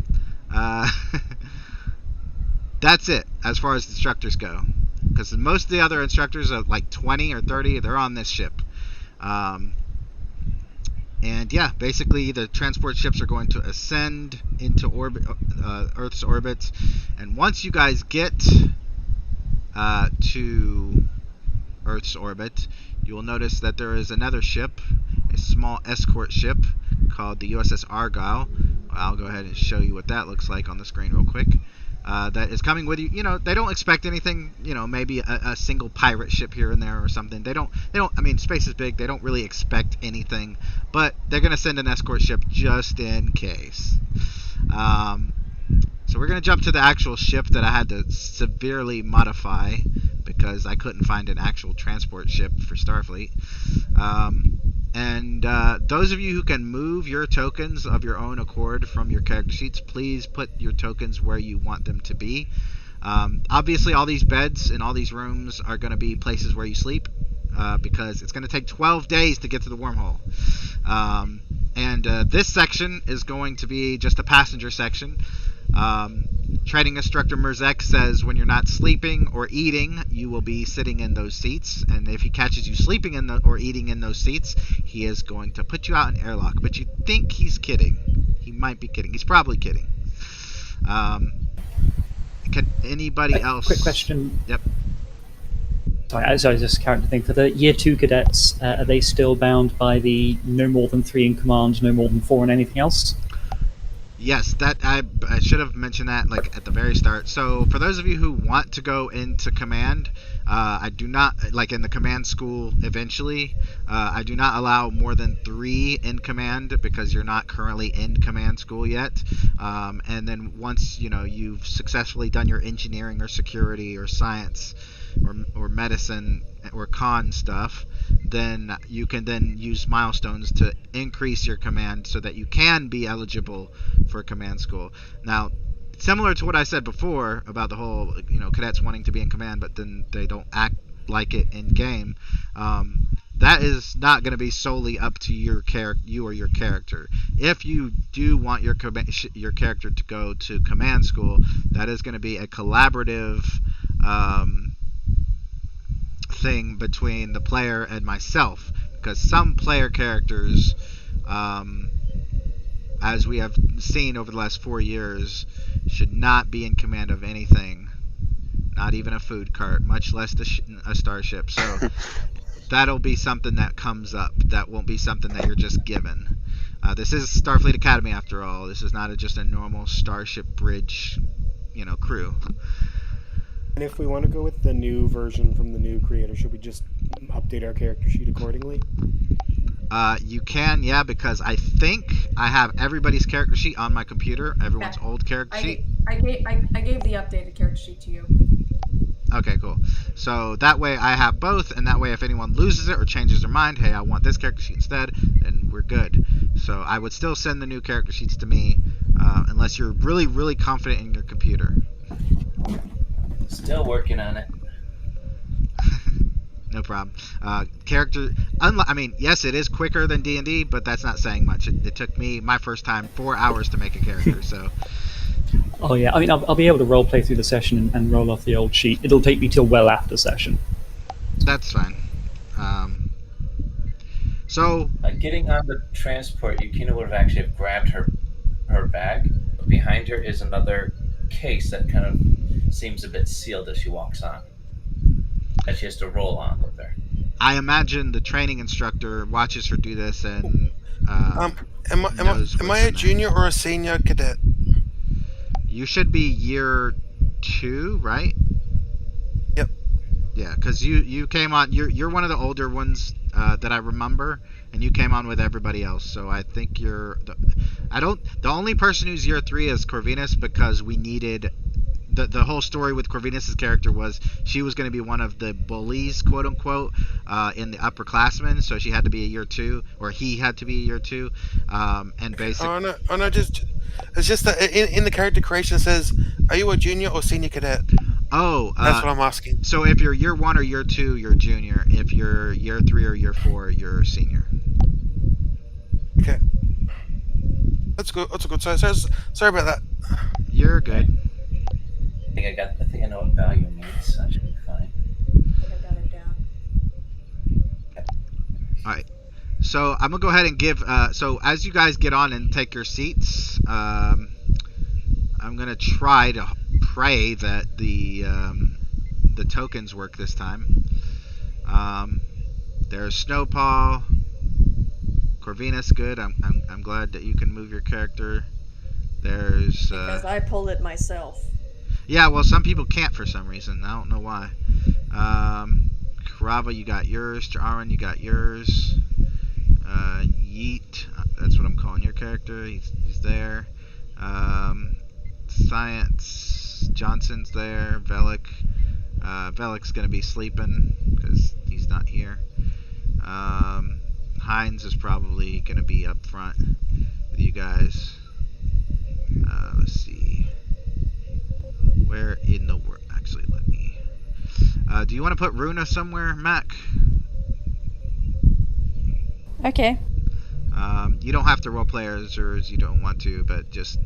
That's it as far as instructors go. Because most of the other instructors are like 20 or 30. They're on this ship. And yeah, basically the transport ships are going to ascend into orbit, Earth's orbit. And once you guys get to Earth's orbit, you will notice that there is another ship, a small escort ship called the USS Argyle. I'll go ahead and show you what that looks like on the screen real quick. That is coming with you. You know, they don't expect anything. You know, maybe a single pirate ship here and there or something. They don't. I mean, space is big. They don't really expect anything, but they're gonna send an escort ship just in case. So we're gonna jump to the actual ship that I had to severely modify because I couldn't find an actual transport ship for Starfleet. And those of you who can move your tokens of your own accord from your character sheets, please put your tokens where you want them to be. Obviously, all these beds and all these rooms are going to be places where you sleep because it's going to take 12 days to get to the wormhole. And this section is going to be just a passenger section. Training instructor Merzek says when you're not sleeping or eating, you will be sitting in those seats. And if he catches you sleeping or eating in those seats, he is going to put you out in airlock. But you think he's kidding. He might be kidding. He's probably kidding. Can anybody else? Quick question. Yep. Sorry, just a character thing. For the Year 2 cadets, are they still bound by the no more than 3 in command, no more than 4 in anything else? Yes, that I should have mentioned that like at the very start. So for those of you who want to go into command, I do not like in the command school eventually. I do not allow more than 3 in command because you're not currently in command school yet. And then once you've successfully done your engineering or security or science or medicine or con stuff, then you can then use milestones to increase your command so that you can be eligible for command school. Now, similar to what I said before about the whole cadets wanting to be in command but then they don't act like it in game, that is not going to be solely up to you or your character. If you do want your character to go to command school, that is going to be a collaborative thing between the player and myself, because some player characters, as we have seen over the last 4 years, should not be in command of anything, not even a food cart, much less a starship. So that'll be something that comes up. That won't be something that you're just given. This is Starfleet Academy after all. This is not just a normal Starship Bridge crew. And if we want to go with the new version from the new creator, should we just update our character sheet accordingly? You can, yeah, because I think I have everybody's character sheet on my computer, everyone's old character sheet. I gave the updated character sheet to you. Okay, cool. So that way I have both, and that way if anyone loses it or changes their mind, hey, I want this character sheet instead, then we're good. So I would still send the new character sheets to me, unless you're really, really confident in your computer. Still working on it. No problem. Character, yes, it is quicker than D&D, but that's not saying much. It took me, my first time, 4 hours to make a character, so... Oh yeah, I mean, I'll be able to roleplay through the session and roll off the old sheet. It'll take me till well after session. That's fine. So... Getting on the transport, Yukina would have actually have grabbed her bag. Behind her is another case that kind of seems a bit sealed as she walks on. That she has to roll on with her. I imagine the training instructor watches her do this and... am I a junior or a senior cadet? You should be year 2, right? Yep. Yeah, because you came on. You're one of the older ones that I remember, and you came on with everybody else. So I think you're. The only person who's year 3 is Corvinus because we needed. The whole story with Corvinus' character was she was going to be one of the bullies, quote unquote, in the upperclassmen. So she had to be a year 2, or he had to be a year 2, and basically. Oh no! It's just that in the character creation it says, "Are you a junior or senior cadet?" Oh, that's what I'm asking. So if you're year 1 or year 2, you're junior. If you're year 3 or year 4, you're senior. That's good. That's a good. Sorry about that. You're good. I think I know what value means. So I should be fine. I think I got it down. All right. So I'm gonna go ahead and give. So as you guys get on and take your seats, I'm gonna try to pray that the tokens work this time. There's Snowpaw, Corvinus. Good. I'm glad that you can move your character. There's Because I pulled it myself. yeah. Well, some people can't for some reason. I don't know why. Karava, you got yours. Jaron, you got yours. Yeet, that's what I'm calling your character. He's there. Science, Johnson's there. Velik's gonna be sleeping because he's not here. Hines is probably gonna be up front with you guys. Let's see. Where in the world? Actually, let me. Do you want to put Runa somewhere, Mac? Okay. You don't have to roleplay as you don't want to, but just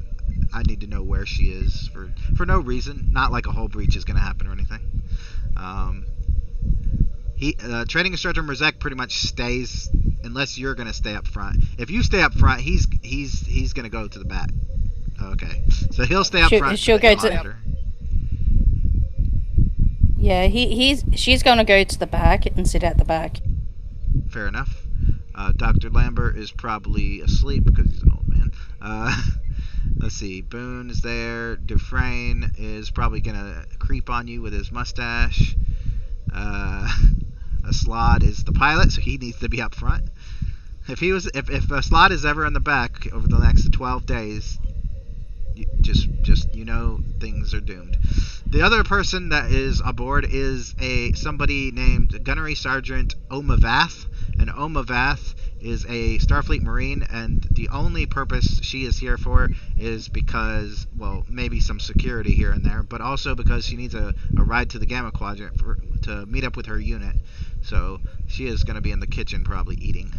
I need to know where she is for no reason. Not like a whole breach is going to happen or anything. Training instructor Merzek pretty much stays unless you're going to stay up front. If you stay up front, he's going to go to the back. Okay, so he'll stay up front. She'll go to. Yeah, she's going to go to the back and sit at the back. Fair enough. Dr. Lambert is probably asleep because he's an old man. Let's see. Boone is there. Dufresne is probably going to creep on you with his mustache. Aslad is the pilot, so he needs to be up front. If Aslad is ever in the back over the next 12 days, just things are doomed. The other person that is aboard is somebody named Gunnery Sergeant Omavath. And Omavath is a Starfleet Marine, and the only purpose she is here for is because, well, maybe some security here and there, but also because she needs a ride to the Gamma Quadrant to meet up with her unit. So she is going to be in the kitchen probably eating.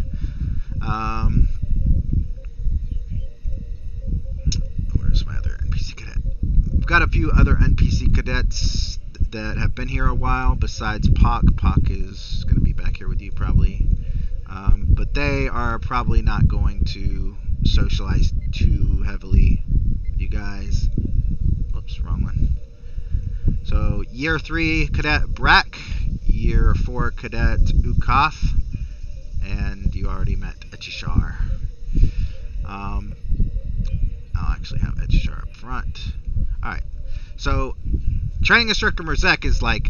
Where's my other NPC cadet? We've got a few other NPC cadets that have been here a while besides Pock. Pock is going to be back here with you probably. But they are probably not going to socialize too heavily with you guys. Whoops, wrong one. So, Year 3 Cadet Brack, Year 4 Cadet Ukath, and you already met Echishar. I'll actually have Echishar up front. Alright, so Training Instructor Merzek is like,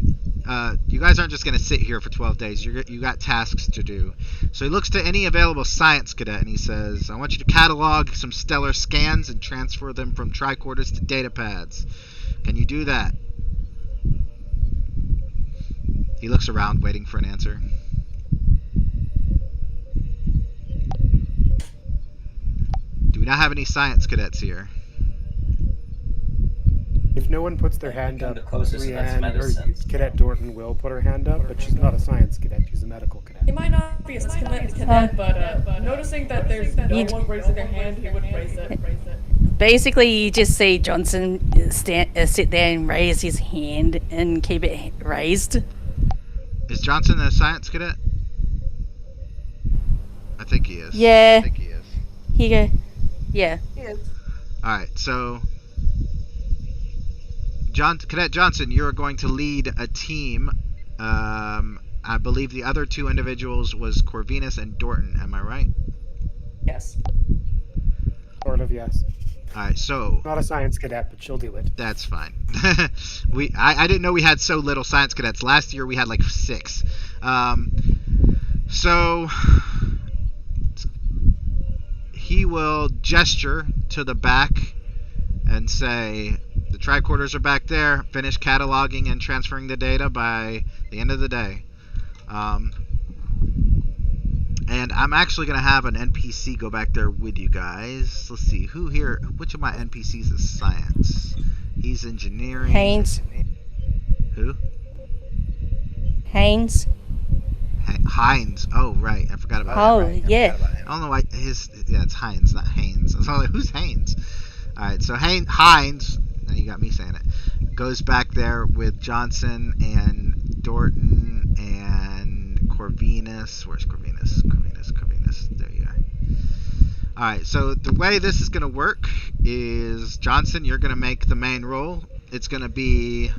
you guys aren't just going to sit here for 12 days. You got tasks to do. So he looks to any available science cadet and he says, I want you to catalog some stellar scans and transfer them from tricorders to data pads. Can you do that? He looks around waiting for an answer. Do we not have any science cadets here? If no one puts their hand up, The closest, and that's Brienne or medicine. Cadet Dorton will put her hand up, but she's not a science cadet, she's a medical cadet. He might not be a cadet, but noticing that there's no one raising their hand, he would raise it. Basically, you just see Johnson sit there and raise his hand and keep it raised. Is Johnson a science cadet? I think he is. Yeah. I think he is. Yeah. Alright, so Cadet Johnson, you're going to lead a team. I believe the other two individuals was Corvinus and Dorton. Am I right? Yes. Sort of, yes. Alright, so Not a science cadet, but she'll do it. that's fine. I didn't know we had so little science cadets. Last year we had like 6. So he will gesture to the back and say, the tricorders are back there. Finish cataloging and transferring the data by the end of the day. And I'm actually going to have an NPC go back there with you guys. Let's see, which of my NPCs is science? He's engineering. Haynes. Who? Haynes. Hines. Oh, right. I forgot about Oh, him. yeah. I don't know why yeah, it's Hines, not Haynes. I was like, who's Haynes? All right, so Hines, now you got me saying it, goes back there with Johnson and Dorton and Corvinus. Where's Corvinus? There you are. All right, so the way this is going to work is, Johnson, you're going to make the main role. It's going to be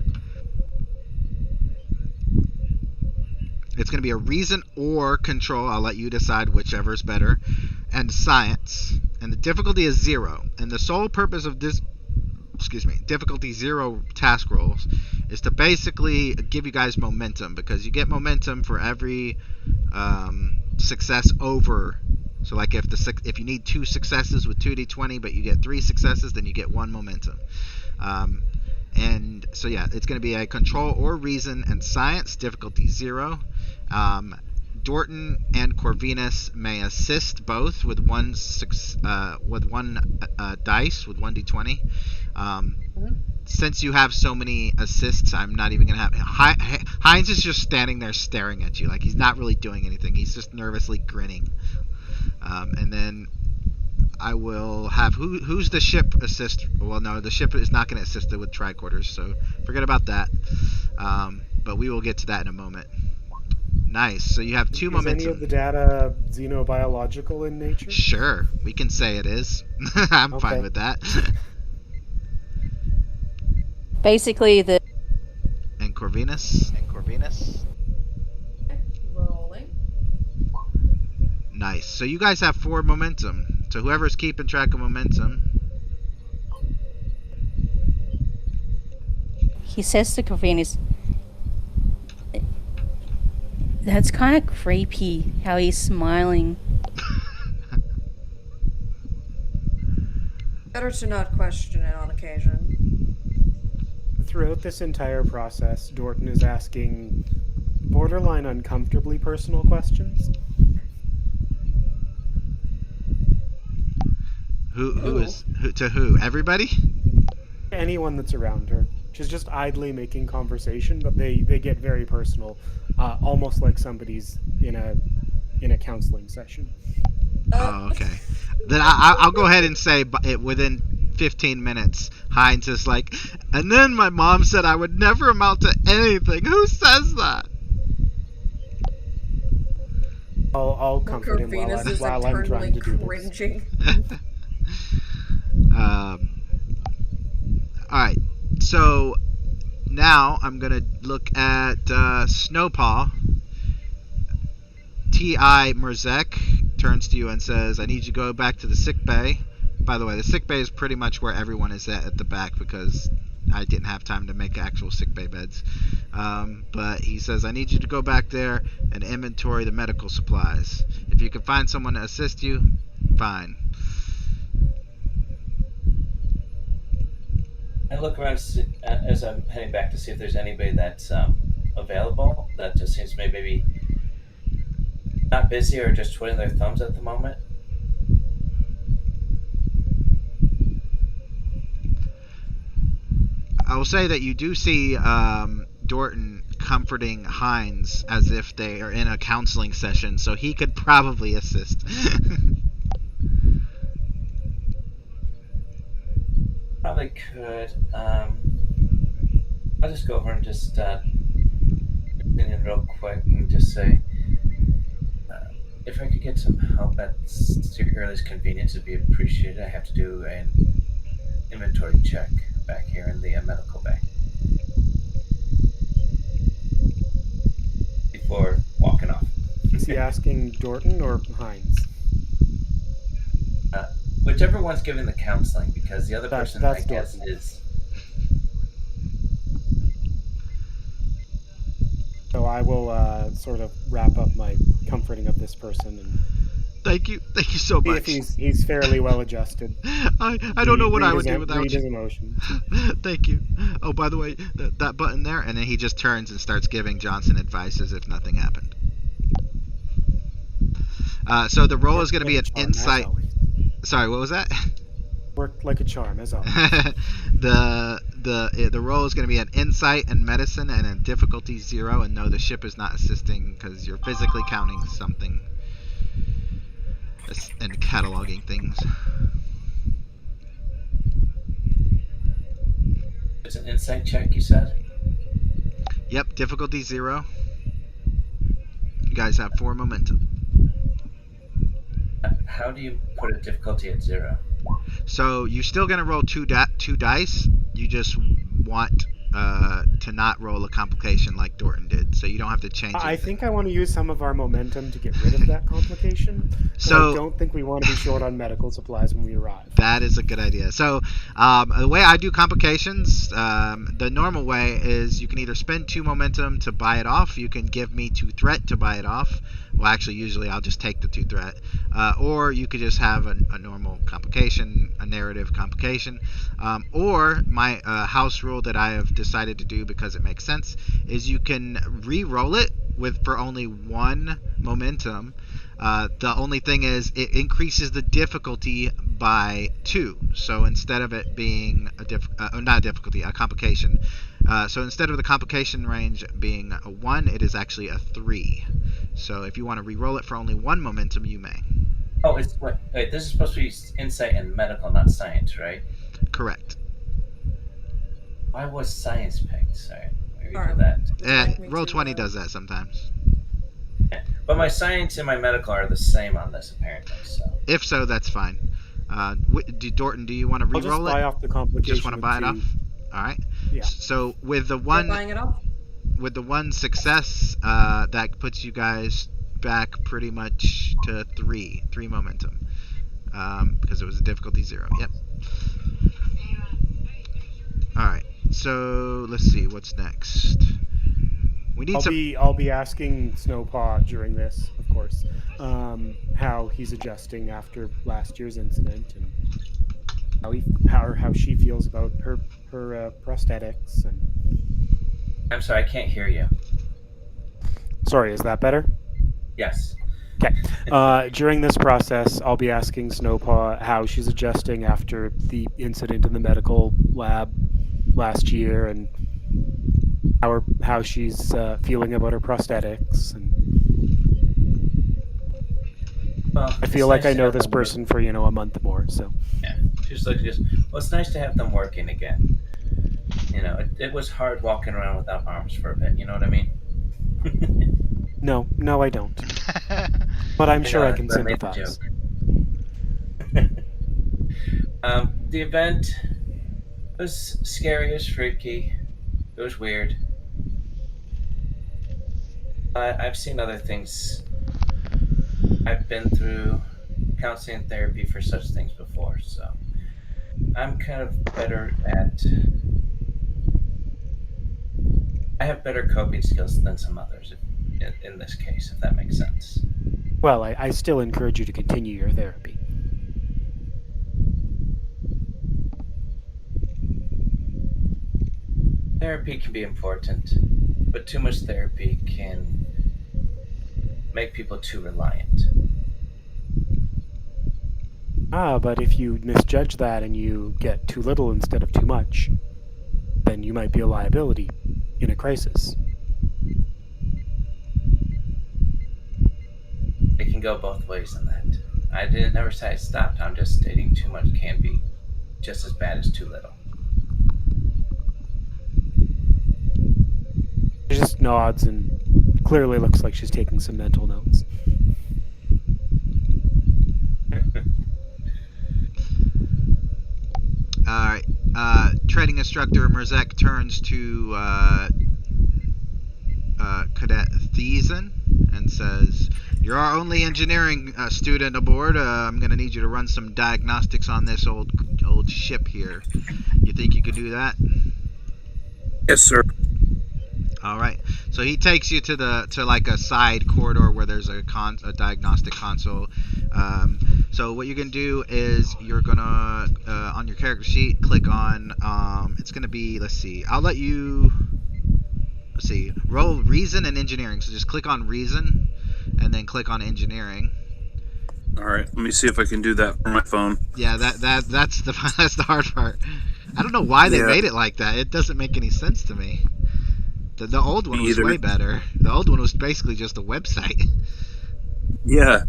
a reason or control. I'll let you decide whichever is better. And science. And the difficulty is 0. And the sole purpose of this, difficulty 0 task rolls is to basically give you guys momentum, because you get momentum for every success over. So like if you need 2 successes with 2d20, but you get 3 successes, then you get 1 momentum. And so yeah, it's going to be a control or reason and science, difficulty 0. Dorton and Corvinus may assist both with one dice, with 1d20. Since you have so many assists, I'm not even going to have... Hines is just standing there staring at you, like he's not really doing anything. He's just nervously grinning. And then I will have... Who's the ship assist? Well, no, the ship is not going to assist it with tricorders, so forget about that. But we will get to that in a moment. Nice. So you have 2 momentum. Is any of the data xenobiological in nature? Sure, we can say it is. I'm fine with that. Basically, the... And Corvinus. Rolling. Nice. So you guys have 4 momentum. So whoever's keeping track of momentum. He says to Corvinus, that's kind of creepy how he's smiling. Better to not question it on occasion. Throughout this entire process, Dorton is asking borderline uncomfortably personal questions. Who? To who? Everybody? Anyone that's around her. She's just idly making conversation, but they get very personal, almost like somebody's in a counseling session. Oh, okay. Then I'll go ahead and say within 15 minutes, Hines is like, and then my mom said I would never amount to anything. Who says that? I'll comfort him while I'm trying to do cringing. this. Alright, so now I'm going to look at Snowpaw. T.I. Merzek turns to you and says, I need you to go back to the sick bay. By the way, the sick bay is pretty much where everyone is at the back, because I didn't have time to make actual sick bay beds. But he says, I need you to go back there and inventory the medical supplies. If you can find someone to assist you, fine. I look around as I'm heading back to see if there's anybody that's available that just seems maybe not busy or just twiddling their thumbs at the moment. I will say that you do see Dorton comforting Hines as if they are in a counseling session, so he could probably assist. Probably could. I'll just go over and just in real quick and just say, if I could get some help at your earliest convenience, it'd be appreciated. I have to do an inventory check back here in the medical bay before walking off. Is he asking Dorton or Hines? Whichever one's giving the counseling, because the other person, I guess, Dorton. is... So I will sort of wrap up my comforting of this person and Thank you so see much. if he's fairly well adjusted. I don't know what I would do without read you. his emotions. Thank you. Oh, by the way, that button there, and then he just turns and starts giving Johnson advice as if nothing happened. So the roll is going to be an insight. Sorry, what was that? Worked like a charm, as always. the roll is going to be an insight and medicine and a difficulty 0. And no, the ship is not assisting because you're physically counting something and cataloging things. It's an insight check, you said? Yep, difficulty 0. You guys have 4 momentum. How do you put a difficulty at 0? So you're still going to roll two dice. You just want to not roll a complication like Dorton did, so you don't have to change it. I think I want to use some of our momentum to get rid of that complication. So I don't think we want to be short on medical supplies when we arrive. that is a good idea. So the way I do complications, the normal way is you can either spend 2 momentum to buy it off. You can give me 2 threat to buy it off. Well, actually, usually I'll just take the 2 threat. Or you could just have a normal complication, a narrative complication. Or my house rule that I have decided to do because it makes sense is you can re-roll it for only 1 momentum. The only thing is it increases the difficulty by 2. So instead of it being a complication. So instead of the complication range being a 1, it is actually a 3. So if you want to re-roll it for only 1 momentum, you may. Oh, wait, this is supposed to be insight and medical, not science, right? Correct. Why was science picked? Sorry, maybe Alright. do that. And Roll20 does that sometimes. But my science and my medical are the same on this, apparently. So If so, that's fine. Dorton, do you want to I'll just re-roll buy it? off the complication. Just want to buy it with off? All right. Yeah. So with the You're one buying it off? with the 1 success, that puts you guys back pretty much to 3 momentum, because it was a difficulty 0. Yep. All right. So let's see what's next. We need I'll be asking Snowpaw during this, of course, how he's adjusting after last year's incident and how she feels about her prosthetics and. I'm sorry, I can't hear you. Sorry, is that better? Yes. Okay. During this process, I'll be asking Snowpaw how she's adjusting after the incident in the medical lab last year and how she's feeling about her prosthetics. And Well, I feel like I know this person for a month more. So Yeah. She's like, well, it's nice to have them working again. It was hard walking around without arms for a bit. You know what I mean? no, I don't. But I'm sure I can but I made the sympathize. joke. The event was scary, it was freaky, it was weird. I've seen other things. I've been through counseling and therapy for such things before, so I'm kind of better at. I have better coping skills than some others in this case, if that makes sense. Well, I still encourage you to continue your therapy. Therapy can be important, but too much therapy can make people too reliant. But if you misjudge that and you get too little instead of too much, then you might be a liability in a crisis. It can go both ways in that. I never say I stopped. I'm just stating too much can be just as bad as too little. She just nods and clearly looks like she's taking some mental notes. All right. Training instructor Merzek turns to Cadet Thiessen and says, "You're our only engineering student aboard. I'm going to need you to run some diagnostics on this old ship here. You think you could do that?" Yes, sir. All right. So he takes you to like a side corridor where there's a diagnostic console. So what you're gonna do is you're gonna on your character sheet click on it's gonna be, let's see, I'll let you, let's see, roll reason and engineering. So just click on reason and then click on engineering. All right, let me see if I can do that from my phone. Yeah, that's the that's the hard part. I don't know why they Yeah. made it like that. It doesn't make any sense to me. The old one Me was either. way better. The old one was basically just a website. Yeah.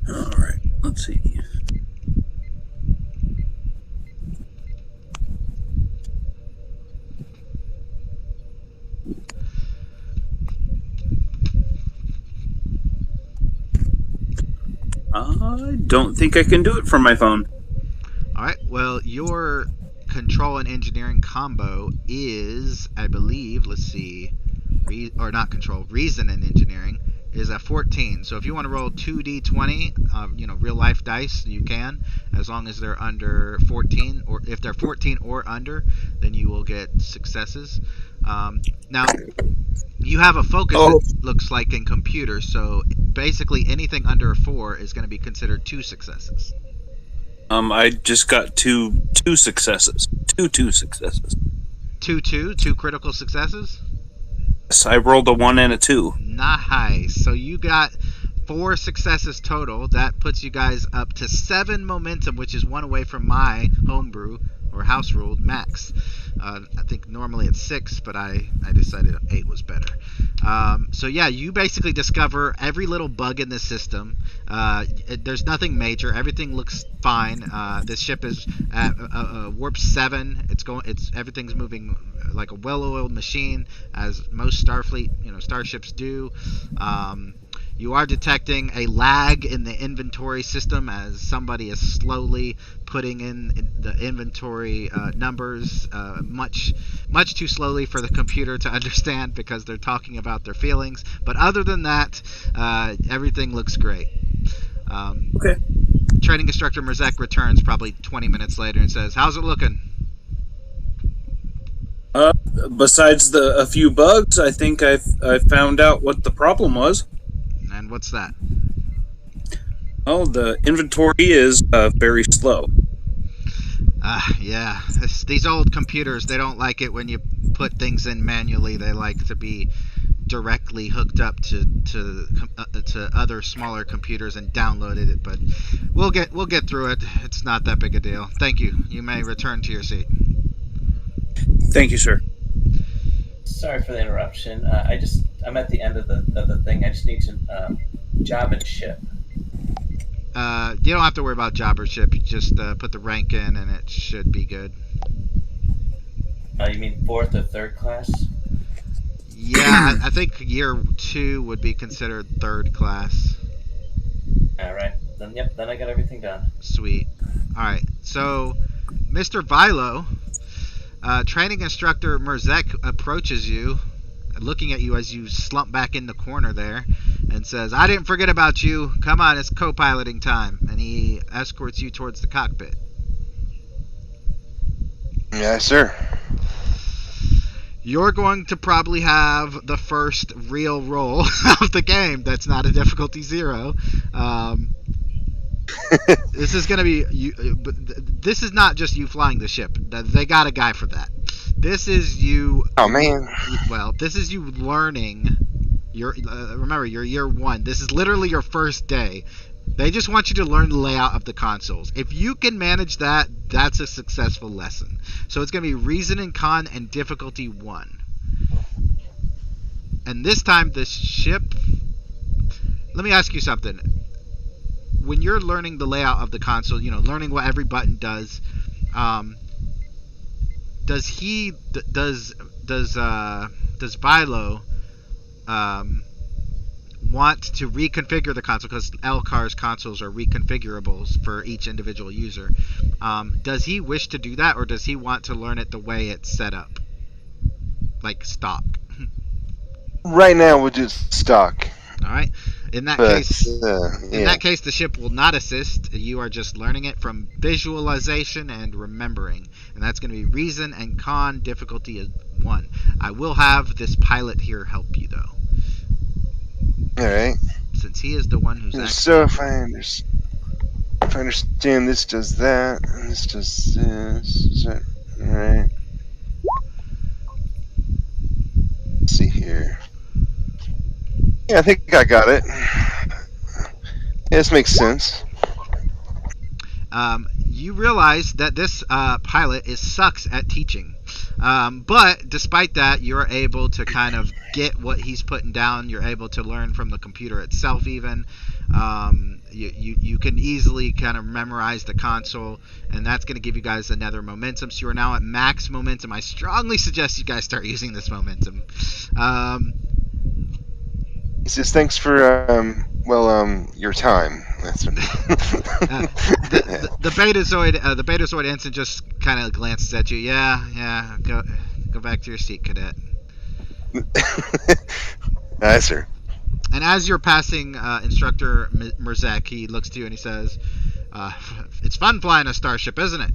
All right. Let's see. I don't think I can do it from my phone. All right. Well, your control and engineering combo is, I believe, let's see, or not control, reason and engineering is a 14. So if you want to roll 2d20, real life dice, you can, as long as they're under 14, or if they're 14 or under, then you will get successes. Now, you have a focus that looks like in computers, so basically anything under a 4 is going to be considered 2 successes. I just got two successes. Two successes. 2 critical successes? Yes, I rolled a 1 and a 2. Nice. So you got 4 successes total. That puts you guys up to 7 momentum, which is 1 away from my homebrew or house ruled max. I think normally it's 6, but I decided 8 was better. So yeah, you basically discover every little bug in the system. There's nothing major. Everything looks fine. This ship is at warp 7. Everything's moving like a well-oiled machine, as most Starfleet starships do. You are detecting a lag in the inventory system as somebody is slowly putting in the inventory numbers much too slowly for the computer to understand, because they're talking about their feelings. But other than that, everything looks great. Okay. Training instructor Merzek returns probably 20 minutes later and says, "How's it looking?" Besides a few bugs, I think I found out what the problem was. And what's that? Oh, the inventory is very slow. Yeah. These old computers, they don't like it when you put things in manually. They like to be directly hooked up to other smaller computers and downloaded it. But we'll get through it. It's not that big a deal. Thank you. You may return to your seat. Thank you, sir. Sorry for the interruption. I'm at the end of the thing. I just need to job and ship. You don't have to worry about job or ship. You just put the rank in, and it should be good. You mean 4th or 3rd class? Yeah, I think year 2 would be considered 3rd class. All right. Then I got everything done. Sweet. All right. So, Mr. Vilo, training instructor Merzek approaches you, looking at you as you slump back in the corner there, and says, "I didn't forget about you. Come on, it's co-piloting time." And he escorts you towards the cockpit. Yes, sir. You're going to probably have the first real roll of the game that's not a difficulty 0. This is going to be you, but this is not just you flying the ship. They got a guy for that. This is you. Oh man. Well, this is you learning. Remember, you're year 1. This is literally your first day. They just want you to learn the layout of the consoles. If you can manage that, that's a successful lesson. So it's going to be reason and con and difficulty 1. And this time, the ship... Let me ask you something. When you're learning the layout of the console, learning what every button does, does Bilo want to reconfigure the console, because LCAR's consoles are reconfigurables for each individual user? Does he wish to do that, or does he want to learn it the way it's set up, like stock? Right now we'll do stock. All right. In that case, the ship will not assist. You are just learning it from visualization and remembering, and that's going to be reason and con. Difficulty is 1. I will have this pilot here help you though. All right. Since he is the one who's actually... So if I understand, this does that, and this does this. Is that right? Let's see here. Yeah, I think I got it. Yeah, this makes sense. you realize that this pilot sucks at teaching. But despite that, you're able to kind of get what he's putting down. You're able to learn from the computer itself even. You can easily kind of memorize the console, and that's going to give you guys another momentum. So you are now at max momentum. I strongly suggest you guys start using this momentum. He says, "Thanks for your time." That's the Betazoid ensign just kind of glances at you. Yeah. Go back to your seat, cadet. Aye, sir. And as you're passing Instructor Merzek, he looks to you and he says, "It's fun flying a starship, isn't it?"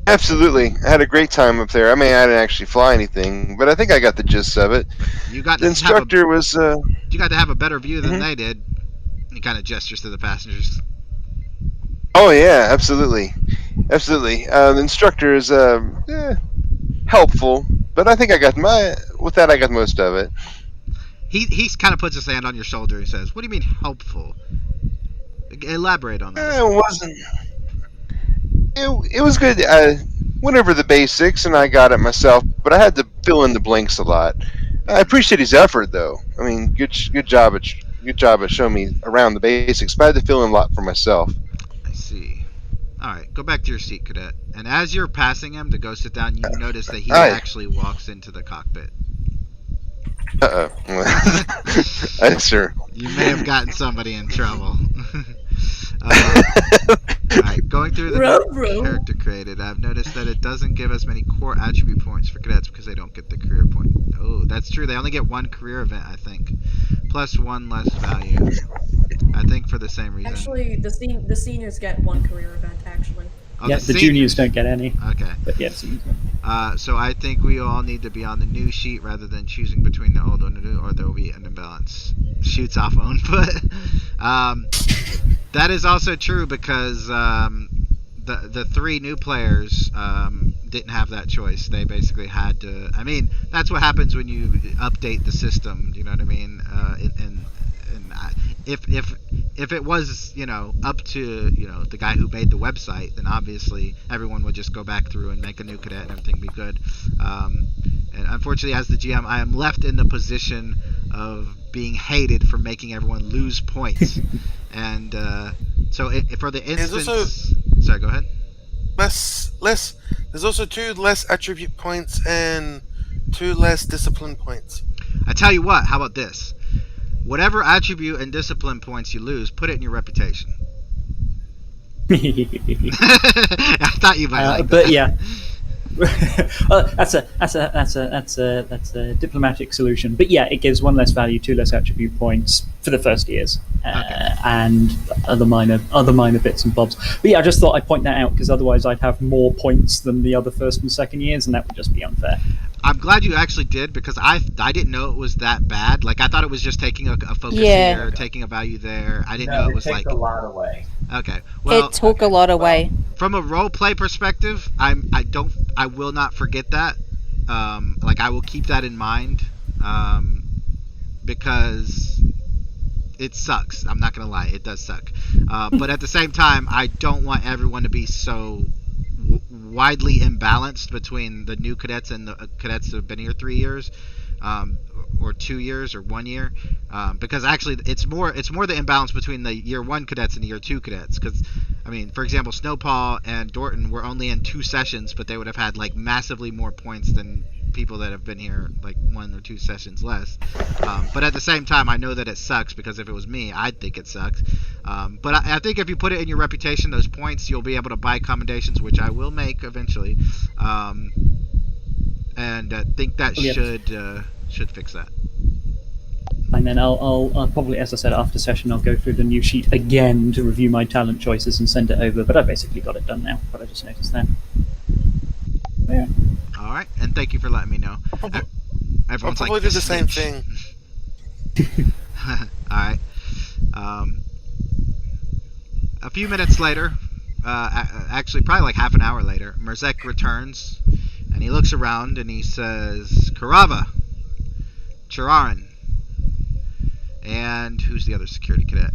Absolutely. I had a great time up there. I mean, I didn't actually fly anything, but I think I got the gist of it. You got The instructor was. You got to have a better view than Mhm. they did. He kind of gestures to the passengers. Oh yeah, absolutely. The instructor is helpful, but I think I got most of it. He kind of puts his hand on your shoulder and says, "What do you mean helpful? Elaborate on that." It wasn't. It was good. Went over the basics and I got it myself, but I had to fill in the blanks a lot. I appreciate his effort, though. I mean, good job at showing me around the basics, but I had to fill in a lot for myself. I see. All right, go back to your seat, cadet. And as you're passing him to go sit down, you notice that he Aye. actually walks into the cockpit. Aye, sir. You may have gotten somebody in trouble. Alright, going through the new character created, I've noticed that it doesn't give us many core attribute points for cadets because they don't get the career point. Oh, that's true. They only get one career event, I think. Plus one less value. I think for the same reason. Actually, the seniors get one career event, actually. Oh, Yeah, the juniors don't get any. Okay. But yeah, seniors don't. So I think we all need to be on the new sheet rather than choosing between the old and the new, or there will be an imbalance. Shoots off own foot. That is also true because the three new players didn't have that choice. They basically had to. I mean, that's what happens when you update the system. You know what I mean? If it was up to the guy who made the website, then obviously everyone would just go back through and make a new cadet and everything be good. And unfortunately, as the GM, I am left in the position of being hated for making everyone lose points. And so for the instance, sorry, go ahead. Less. There's also 2 less attribute points and 2 less discipline points. I tell you what. How about this? Whatever attribute and discipline points you lose, put it in your reputation. I thought you might like that. But yeah. That's a diplomatic solution. But yeah, it gives 1 less value, 2 less attribute points for the first years, and other minor bits and bobs. But yeah, I just thought I'd point that out because otherwise I'd have more points than the other first and second years, and that would just be unfair. I'm glad you actually did because I didn't know it was that bad. Like I thought it was just taking a focus here, taking a value there. I didn't know it was like a lot away. Okay. Well, It took a lot away. From a role play perspective, I will not forget that. Like I will keep that in mind, because it sucks. I'm not gonna lie, it does suck. But at the same time, I don't want everyone to be so widely imbalanced between the new cadets and the cadets that have been here 3 years, or 2 years or 1 year, because actually it's more the imbalance between the year 1 cadets and the year 2 cadets. Because I mean, for example, Snowpaw and Dorton were only in 2 sessions, but they would have had like massively more points than people that have been here like 1 or 2 sessions less. But at the same time, I know that it sucks because if it was me, I'd think it sucks. But I think if you put it in your reputation, those points, you'll be able to buy commendations, which I will make eventually. And I think that should fix that. And then I'll probably, as I said, after session, I'll go through the new sheet again to review my talent choices and send it over. But I basically got it done now. But I just noticed that. Yeah. All right, and thank you for letting me know. I'll Everyone's probably like, do the same thing. All right. A few minutes later, actually probably like half an hour later, Merzek returns, and he looks around and he says, "Karava, Chiraran, and who's the other security cadet?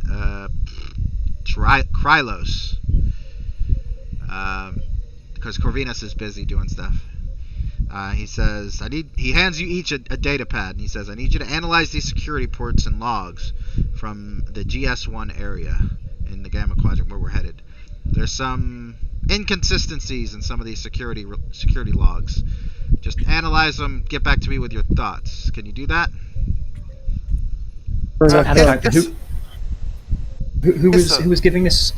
Krylos. because Corvinus is busy doing stuff. He says, he hands you each a data pad, and he says, I need you to analyze these security ports and logs from the GS1 area in the Gamma Quadrant where we're headed. There's some inconsistencies in some of these security logs. Just analyze them, get back to me with your thoughts. Can you do that? Who was giving this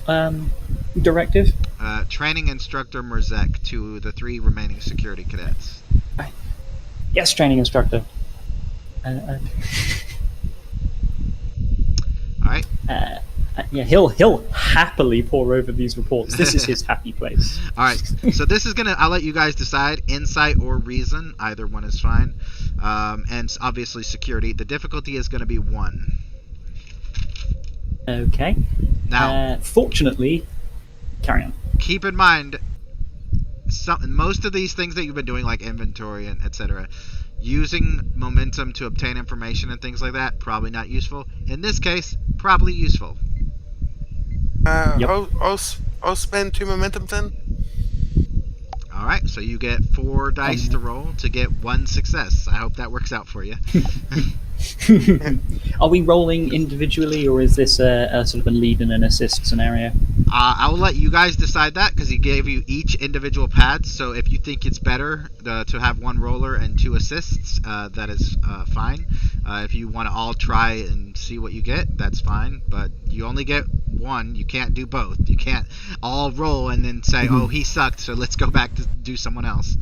directive? Training instructor Merzek to the 3 remaining security cadets. Yes, training instructor. All right. Yeah, he'll happily pore over these reports. This is his happy place. All right. So this is I'll let you guys decide, insight or reason. Either one is fine. And obviously security. The difficulty is gonna be 1. Okay. Now, fortunately, carry on. Keep in mind, most of these things that you've been doing, like inventory and etc., using momentum to obtain information and things like that, probably not useful. In this case, probably useful. Yep. I'll spend 2 momentum then. All right, so you get 4 dice to roll to get 1 success. I hope that works out for you. Are we rolling individually, or is this a sort of a lead and an assist scenario? I will let you guys decide that, because he gave you each individual pad. So if you think it's better to have 1 roller and 2 assists, that is fine. If you want to all try and see what you get, that's fine. But you only get 1. You can't do both. You can't all roll and then say, "Oh, he sucked, so let's go back to do someone else."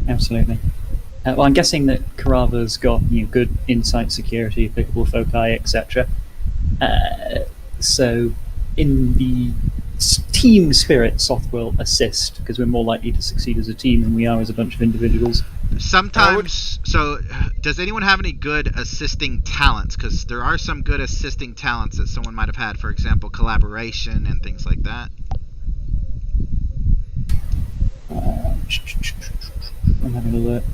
Absolutely. Well, I'm guessing that Carava's got good insight, security, applicable foci, etc. So, in the team spirit, Soth will assist, because we're more likely to succeed as a team than we are as a bunch of individuals. Sometimes. So, does anyone have any good assisting talents? Because there are some good assisting talents that someone might have had. For example, collaboration and things like that. I'm having a look.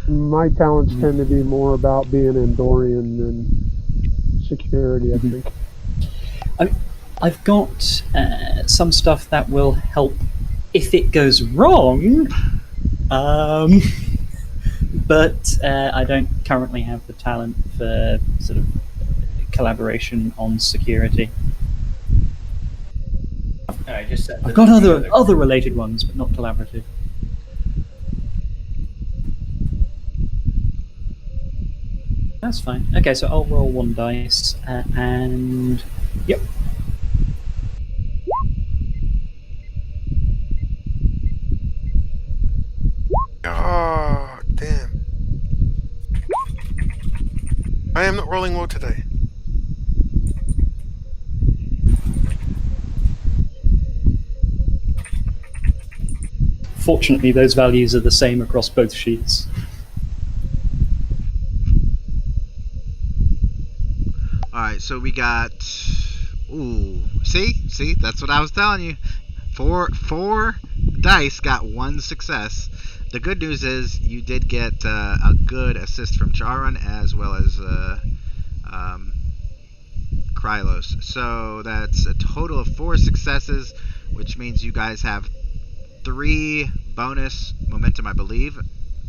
My talents tend to be more about being Andorian than security, I think. I've got some stuff that will help if it goes wrong, but I don't currently have the talent for sort of collaboration on security. I just said I've got other related ones, but not collaborative. That's fine. Okay, so I'll roll 1 dice, and yep. Oh, damn. I am not rolling well today. Fortunately, those values are the same across both sheets. Alright, so we got... Ooh. See? That's what I was telling you. Four dice got 1 success. The good news is you did get a good assist from Charon as well as Krylos. So that's a total of 4 successes, which means you guys have 3 bonus momentum, I believe.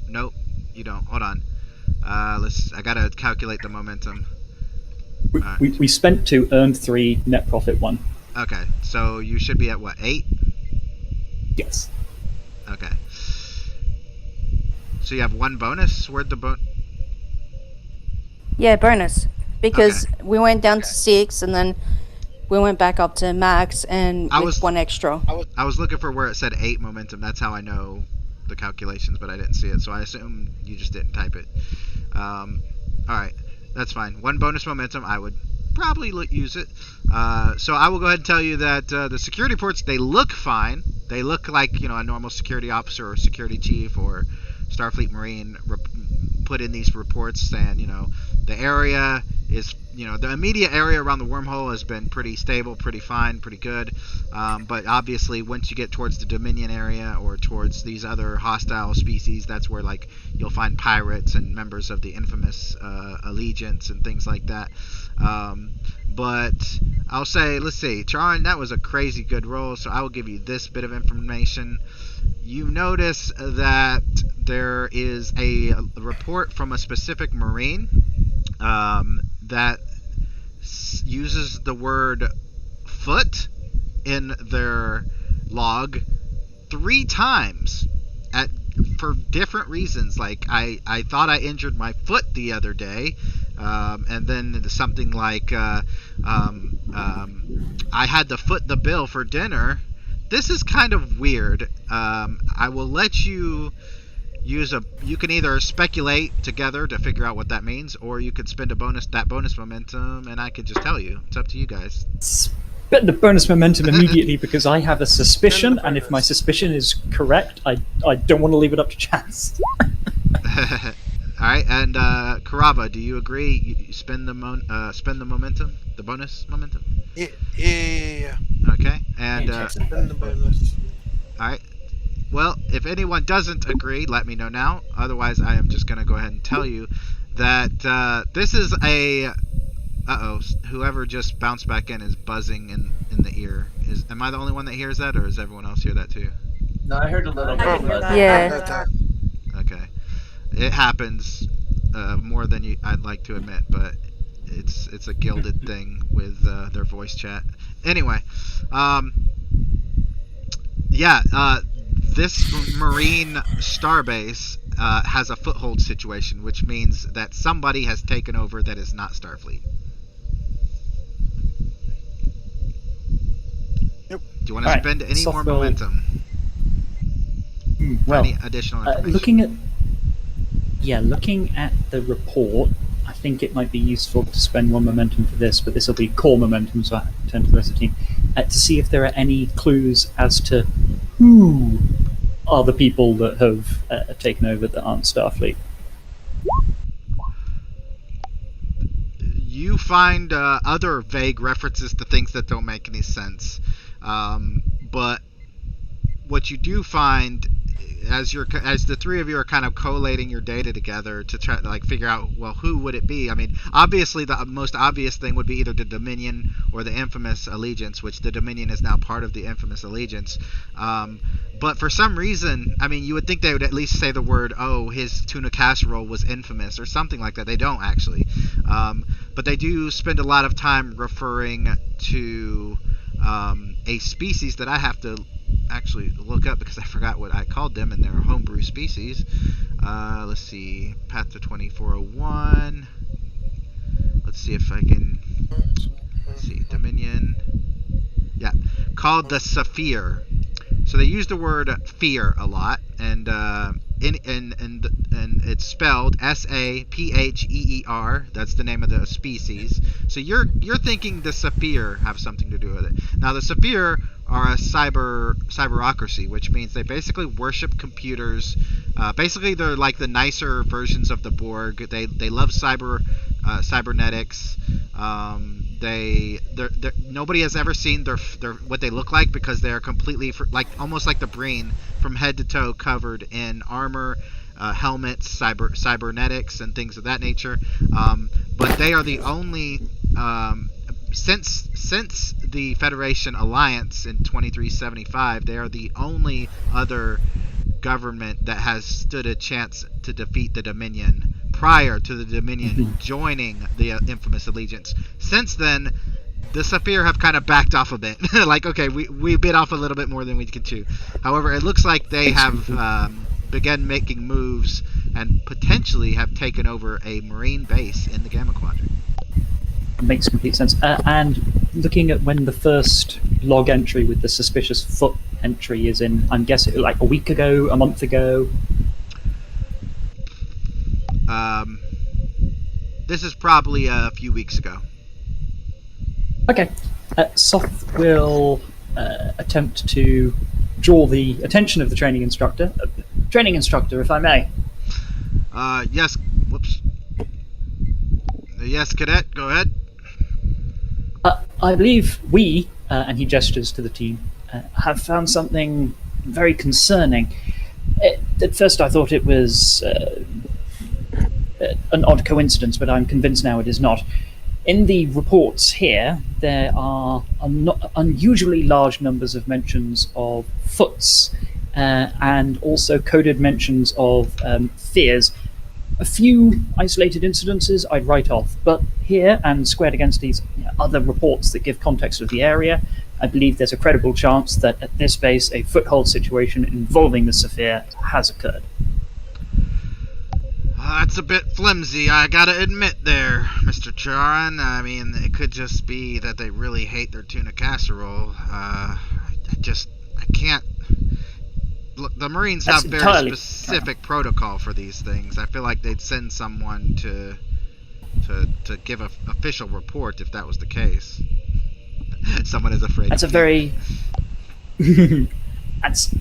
Nope, you don't. Hold on. I gotta calculate the momentum. We spent 2, earned 3, net profit 1. Okay, so you should be at what, 8? Yes. Okay. So you have 1 bonus? Where'd the bonus? Yeah, bonus. Because we went down to 6, and then we went back up to max, and with 1 extra. I was looking for where it said 8 momentum. That's how I know the calculations, but I didn't see it, so I assume you just didn't type it. Alright, that's fine. 1 bonus momentum, I would probably use it. So I will go ahead and tell you that the security ports, they look fine. They look like, a normal security officer or security chief or Starfleet Marine put in these reports saying, the area is, the immediate area around the wormhole has been pretty stable, pretty fine, pretty good. But obviously, once you get towards the Dominion area or towards these other hostile species, that's where like you'll find pirates and members of the infamous allegiance and things like that. But I'll say, let's see, Charon, that was a crazy good roll, so I will give you this bit of information. You notice that there is a report from a specific Marine that uses the word foot in their log 3 times for different reasons. Like, I thought I injured my foot the other day, and then something like I had to foot the bill for dinner. This is kind of weird. I will let you you can either speculate together to figure out what that means, or you could spend that bonus momentum, and I could just tell you. It's up to you guys. Spend the bonus momentum immediately because I have a suspicion, and if my suspicion is correct, I don't want to leave it up to chance. All right, and Karava, do you agree? You spend the momentum, the bonus momentum. Yeah. Okay, and Spend the bonus. all right. Well, if anyone doesn't agree, let me know now. Otherwise, I am just going to go ahead and tell you that this is a... Uh-oh, whoever just bounced back in is buzzing in the ear. Am I the only one that hears that, or does everyone else hear that too? No, I heard a little I bit. can hear But that. Yeah. Okay. It happens more than I'd like to admit, but it's a gilded thing with their voice chat. Anyway, this Marine starbase has a foothold situation, which means that somebody has taken over that is not Starfleet. Yep. Do you want to All right, spend any more Softwell- momentum? Well, Any additional information? looking at the report, I think it might be useful to spend 1 momentum for this, but this will be core momentum, so I turn to the rest of the team, to see if there are any clues as to who are the people that have taken over that aren't Starfleet. You find other vague references to things that don't make any sense, but what you do find, as the three of you are kind of collating your data together to try to like figure out, well, who would it be? I mean, obviously the most obvious thing would be either the Dominion or the infamous Allegiance, which the Dominion is now part of the infamous Allegiance. But for some reason, I mean, you would think they would at least say the word, oh, his tuna casserole was infamous or something like that. They don't actually, but they do spend a lot of time referring to a species that I have to actually look up because I forgot what I called them, and they're a homebrew species. Let's see, Path to 2401. Let's see if I can. Let's see, Dominion. Yeah, called the Saphir. So they use the word fear a lot, and it's spelled Sapheer. That's the name of the species. So you're thinking the Saphir have something to do with it. Now the Saphir are a cyberocracy, which means they basically worship computers. Basically, they're like the nicer versions of the Borg. They love cybernetics. Nobody has ever seen their what they look like because they are completely almost like the Breen, from head to toe covered in armor, helmets, cybernetics, and things of that nature. But they are the only since the Federation Alliance in 2375, they are the only other government that has stood a chance to defeat the Dominion prior to the Dominion joining the infamous Allegiance. Since then, the Saphir have kind of backed off a bit. Like, okay, we bit off a little bit more than we can chew. However, it looks like they have begun making moves and potentially have taken over a Marine base in the Gamma Quadrant. Makes complete sense. And looking at when the first log entry with the suspicious foot entry is in, I'm guessing like a week ago, a month ago. This is probably a few weeks ago. Okay. Soft will attempt to draw the attention of the training instructor. Training instructor, if I may. Yes. Whoops. Yes, Cadet, go ahead. I believe we, and he gestures to the team, have found something very concerning. At first, I thought it was an odd coincidence, but I'm convinced now it is not. In the reports here, there are unusually large numbers of mentions of foots, and also coded mentions of fears. A few isolated incidences I'd write off, but here, and squared against these other reports that give context of the area, I believe there's a credible chance that at this base a foothold situation involving the Saphir has occurred. That's a bit flimsy, I gotta admit there, Mr. Charon. I mean, it could just be that they really hate their tuna casserole. I can't... Look, the Marines have very specific protocol for these things. I feel like they'd send someone to give an official report if that was the case. Someone is afraid. That's a very... that's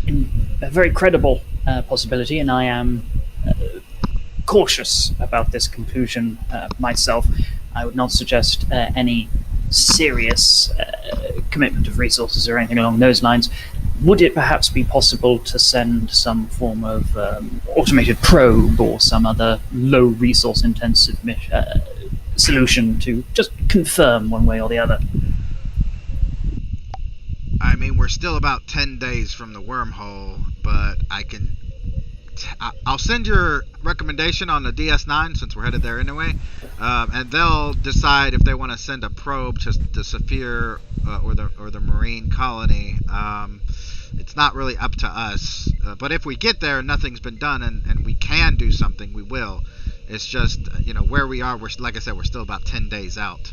a very credible possibility, and I am cautious about this conclusion myself. I would not suggest any serious commitment of resources or anything along those lines. Would it perhaps be possible to send some form of automated probe or some other low resource intensive solution to just confirm one way or the other? I mean, we're still about 10 days from the wormhole, but I'll send your recommendation on the DS9 since we're headed there anyway, and they'll decide if they want to send a probe to the Saphir or the Marine colony. It's not really up to us, but if we get there and nothing's been done and we can do something, we will. It's just, where we are, like I said, we're still about 10 days out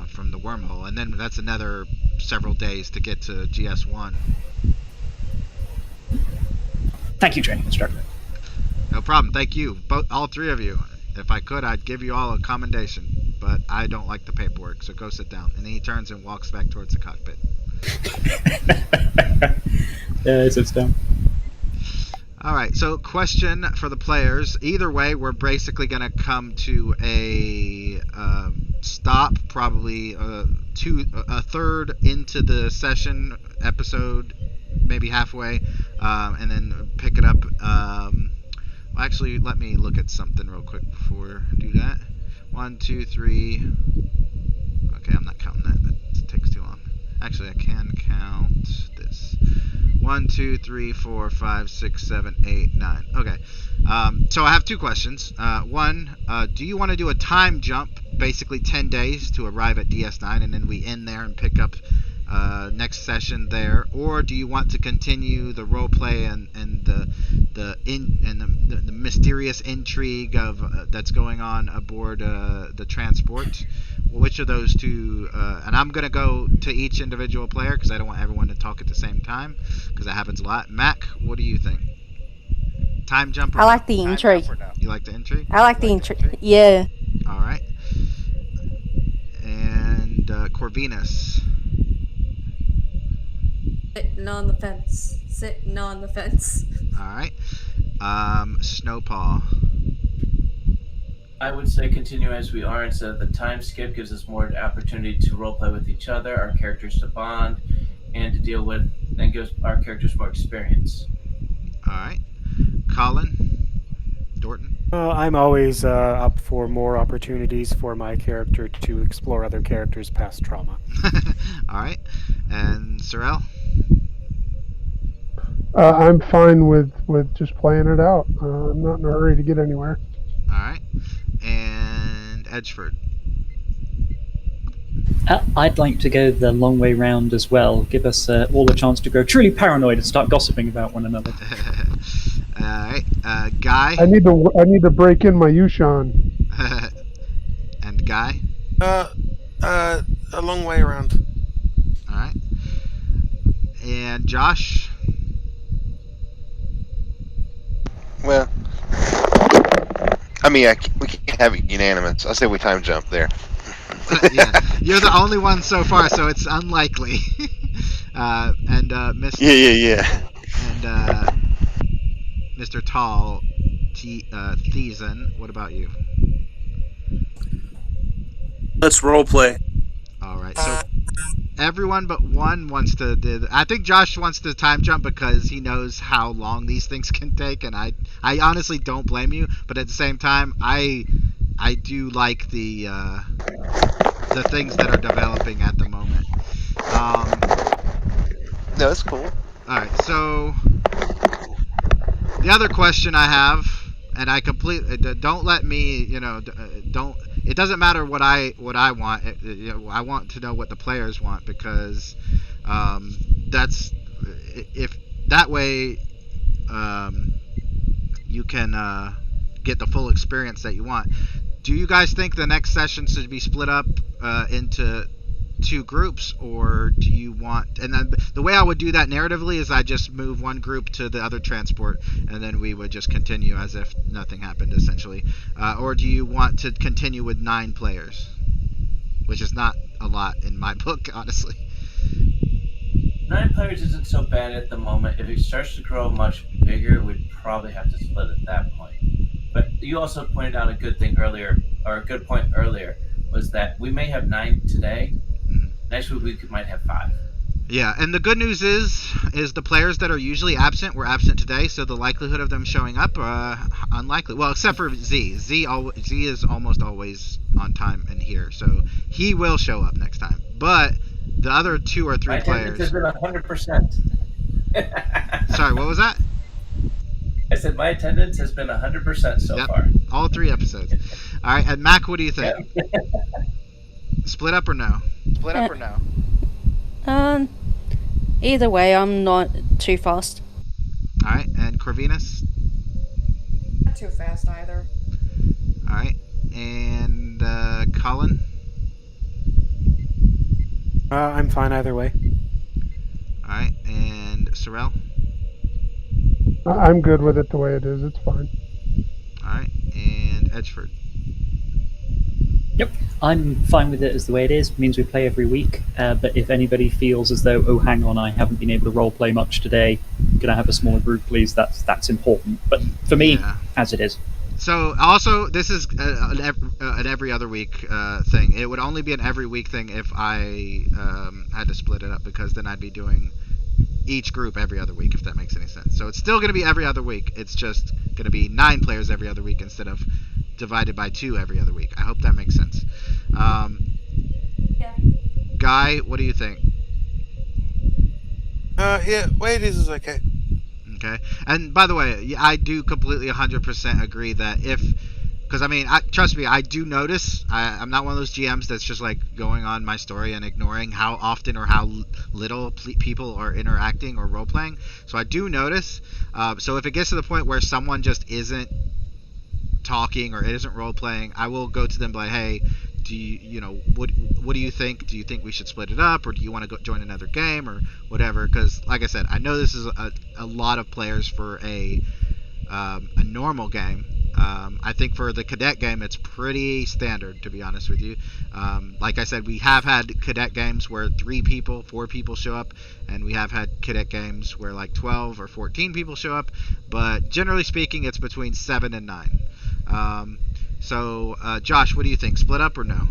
from the wormhole, and then that's another several days to get to GS1. Thank you, training instructor. No problem. Thank you, all three of you. If I could, I'd give you all a commendation, but I don't like the paperwork, so go sit down. And then he turns and walks back towards the cockpit. Yeah, he sits down. All right, so question for the players. Either way, we're basically going to come to a stop, probably a third into the session episode, maybe halfway, and then pick it up. Actually, let me look at something real quick before I do that. 1, 2, 3. Okay, I'm not counting that. That takes too long. Actually, I can count this. 1, 2, 3, 4, 5, 6, 7, 8, 9. Okay. So I have two questions. One, do you want to do a time jump, basically 10 days to arrive at DS9, and then we end there and pick up next session there, or do you want to continue the role play and the mysterious intrigue of that's going on aboard the transport? Which of those two? And I'm gonna go to each individual player because I don't want everyone to talk at the same time because that happens a lot. Mac, what do you think? Time jump? I like the intrigue. You like the intrigue? I like the intrigue. Yeah. All right. And Corvinus. Sitting on the fence. Sitting on the fence. All right. Snowpaw. I would say continue as we are instead of the time skip. Gives us more opportunity to roleplay with each other, our characters to bond, and to deal with, and gives our characters more experience. All right. Colin. Dorton. I'm always up for more opportunities for my character to explore other characters' past trauma. All right. And Sorrel. I'm fine with just playing it out. I'm not in a hurry to get anywhere. All right. And Edgeford. I'd like to go the long way round as well. Give us all a chance to grow truly paranoid and start gossiping about one another. All right. Guy. I need to break in my Yushan. And Guy. A long way around. All right. And Josh. Well, I mean, we can't have it unanimous. I say we time jump there. Yeah, you're the only one so far, so it's unlikely. And Mr. Yeah. And Mr. Tall, Thiessen, what about you? Let's role play. All right. So everyone but one wants to. I think Josh wants to time jump because he knows how long these things can take, and I honestly don't blame you. But at the same time, I do like the things that are developing at the moment. No, that's cool. All right. So the other question I have, and I completely don't let me, don't. It doesn't matter what I want. I want to know what the players want because that's if that way you can get the full experience that you want. Do you guys think the next session should be split up into two groups, or do you want? And then the way I would do that narratively is I just move one group to the other transport, and then we would just continue as if nothing happened, essentially. Or do you want to continue with 9 players, which is not a lot in my book, honestly. 9 players isn't so bad at the moment. If it starts to grow much bigger, we'd probably have to split at that point. But you also pointed out a good thing earlier, or a good point earlier, was that we may have 9 today. Next week we might have 5. Yeah, and the good news is the players that are usually absent were absent today, so the likelihood of them showing up unlikely. Well, except for Z. Z is almost always on time and here, so he will show up next time. But the other 2 or 3 players. Has been 100%. Sorry, what was that? I said my attendance has been 100% so far. All 3 episodes. All right, and Mac, what do you think? Yeah. Split up or no? Either way, I'm not too fast. All right, and Corvinus? Not too fast either. All right, and Colin? I'm fine either way. All right, and Sorrel? I'm good with it the way it is. It's fine. All right, and Edgeford? Yep, I'm fine with it as the way it is. It means we play every week. But if anybody feels as though, oh, hang on, I haven't been able to role play much today, can I have a smaller group, please? That's important. But for me, as it is. So also, this is an every other week thing. It would only be an every week thing if I had to split it up, because then I'd be doing each group every other week, if that makes any sense. So it's still going to be every other week. It's just going to be 9 players every other week instead of divided by 2 every other week. I hope that makes sense. Yeah. Guy, what do you think? Yeah, way it is okay. Okay. And by the way, I do completely 100% agree that because I mean, trust me, I do notice. I'm not one of those GMs that's just like going on my story and ignoring how often or how little people are interacting or role playing. So I do notice. So if it gets to the point where someone just isn't talking or isn't role playing, I will go to them like, hey, do you what do you think? Do you think we should split it up, or do you want to go join another game or whatever? Because like I said, I know this is a lot of players for a normal game. I think for the cadet game, it's pretty standard, to be honest with you. Like I said, we have had cadet games where 3 people, 4 people show up, and we have had cadet games where like 12 or 14 people show up. But generally speaking, it's between 7 and 9. So, Josh, what do you think? Split up or no?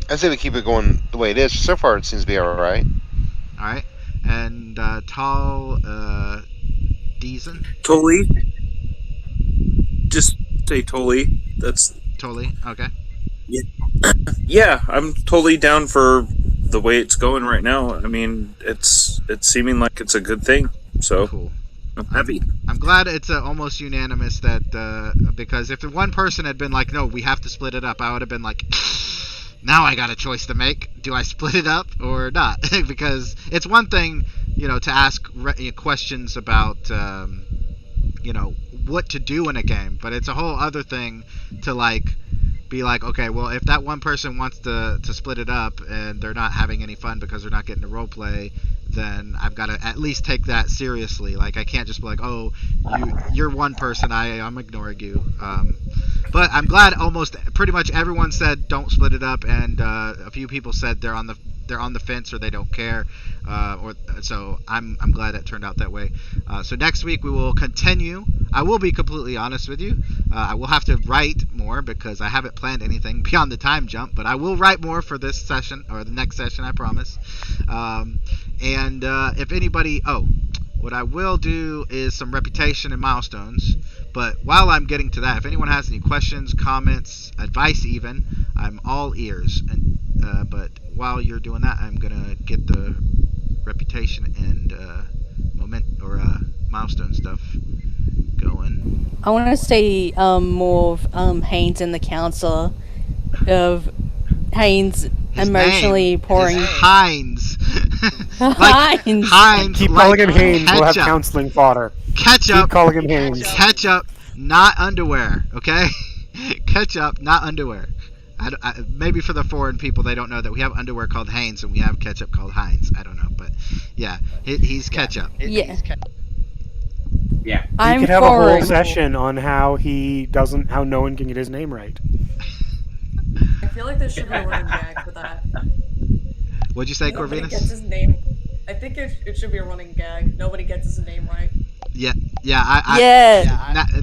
I say we keep it going the way it is. So far, it seems to be all right. All right. And Tal Deason? Totally. Just say totally. That's Totally. Okay. yeah. I'm totally down for the way it's going right now. I mean, it's seeming like it's a good thing. So cool. I'm happy. I'm glad it's almost unanimous that because if one person had been like, no, we have to split it up, I would have been like, now I got a choice to make. Do I split it up or not? Because it's one thing, to ask questions about, what to do in a game, but it's a whole other thing to be like, okay, well, if that one person wants to split it up and they're not having any fun because they're not getting to role play, then I've got to at least take that seriously. Like, I can't just be like, oh, you're one person, I'm ignoring you. But I'm glad almost pretty much everyone said don't split it up, and a few people said they're on the they're on the fence or they don't care, or so I'm glad that turned out that way. So next week we will continue. I will be completely honest with you. I will have to write more because I haven't planned anything beyond the time jump, but I will write more for this session or the next session, I promise. And if anybody, what I will do is some reputation and milestones. But while I'm getting to that, if anyone has any questions, comments, advice even, I'm all ears. And but while you're doing that, I'm gonna get the reputation and milestone stuff going. I want to say more of Haynes and the council, of Haynes His emotionally name pouring. is Heinz. Heinz. Heinz. Keep like calling him Haynes. We'll have ketchup. counseling fodder. Ketchup. Keep calling him Haynes. Ketchup, not underwear. Okay. Ketchup, not underwear. Maybe for the foreign people, they don't know that we have underwear called Hanes and we have ketchup called Heinz. I don't know, but yeah, he's ketchup. Yeah. Yeah. We I'm could have a whole forward. session on how no one can get his name right. I feel like there should be a running gag for that. What'd you say, Nobody Corvinus? gets his name. I think it should be a running gag. Nobody gets his name right. Yeah.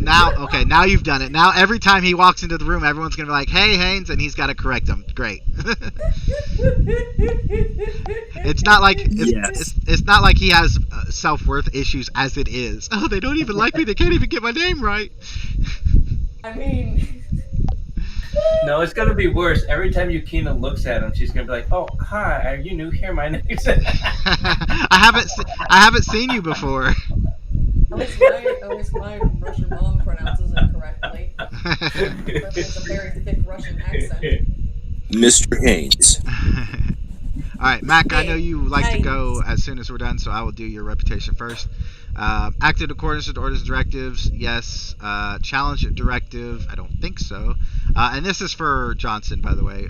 Now you've done it. Now every time he walks into the room, everyone's gonna be like, "Hey, Haynes," and he's got to correct him. Great. It's not like it's not like he has self-worth issues as it is. Oh, they don't even like me. They can't even get my name right. I mean, No, it's gonna be worse. Every time Yukina looks at him, she's gonna be like, "Oh, hi, are you new here? My name's." I haven't seen you before. at least my Russian mom pronounces it correctly. It's a very thick Russian accent. Mr. Haynes. All right, Mac, I know you like to go as soon as we're done, so I will do your reputation first. Acted in accordance with orders and directives, yes. Challenge directive, I don't think so. And this is for Johnson, by the way.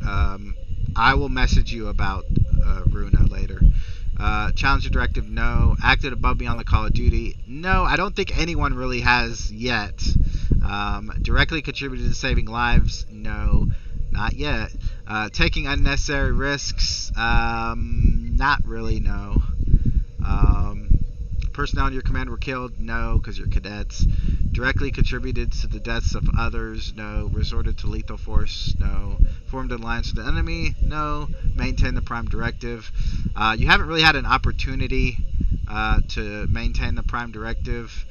I will message you about Runa later. Challenge directive, no. Acted above me on the Call of Duty, no. I don't think anyone really has yet. Directly contributed to saving lives, no. Not yet. Taking unnecessary risks, not really, no. Personnel in your command were killed, no, because you're cadets. Directly contributed to the deaths of others, no. Resorted to lethal force, no. Formed an alliance with the enemy, no. Maintain the prime directive. You haven't really had an opportunity to maintain the prime directive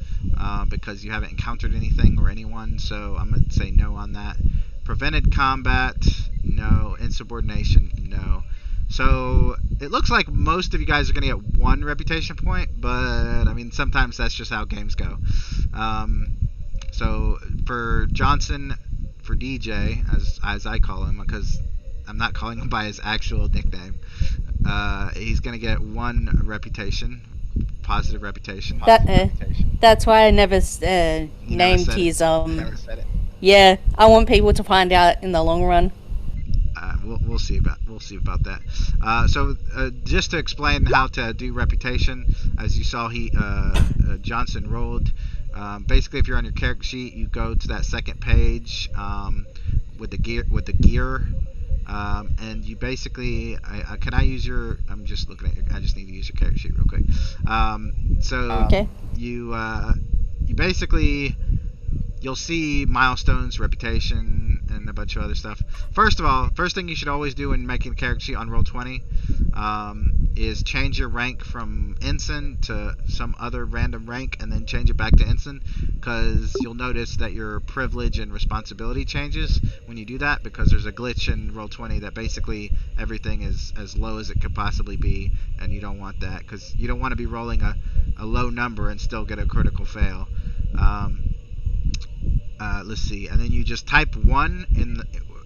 because you haven't encountered anything or anyone, so I'm going to say no on that. Prevented combat, no. Insubordination, no. So it looks like most of you guys are going to get one reputation point, but I mean sometimes that's just how games go. So for Johnson, for DJ, as I call him, because I'm not calling him by his actual nickname, he's going to get one reputation, positive reputation. That's why I never named his Never said it. Yeah, I want people to find out in the long run. We'll see about that. So just to explain how to do reputation, as you saw, Johnson rolled. Basically, if you're on your character sheet, you go to that second page with the gear, and you basically. Can I use your? I'm just looking at your. I just need to use your character sheet real quick. Okay. You basically. You'll see milestones, reputation, and a bunch of other stuff. First of all, first thing you should always do when making a character sheet on Roll20 is change your rank from ensign to some other random rank and then change it back to ensign, because you'll notice that your privilege and responsibility changes when you do that, because there's a glitch in Roll20 that basically everything is as low as it could possibly be, and you don't want that, because you don't want to be rolling a low number and still get a critical fail. Let's see, and then you just type 1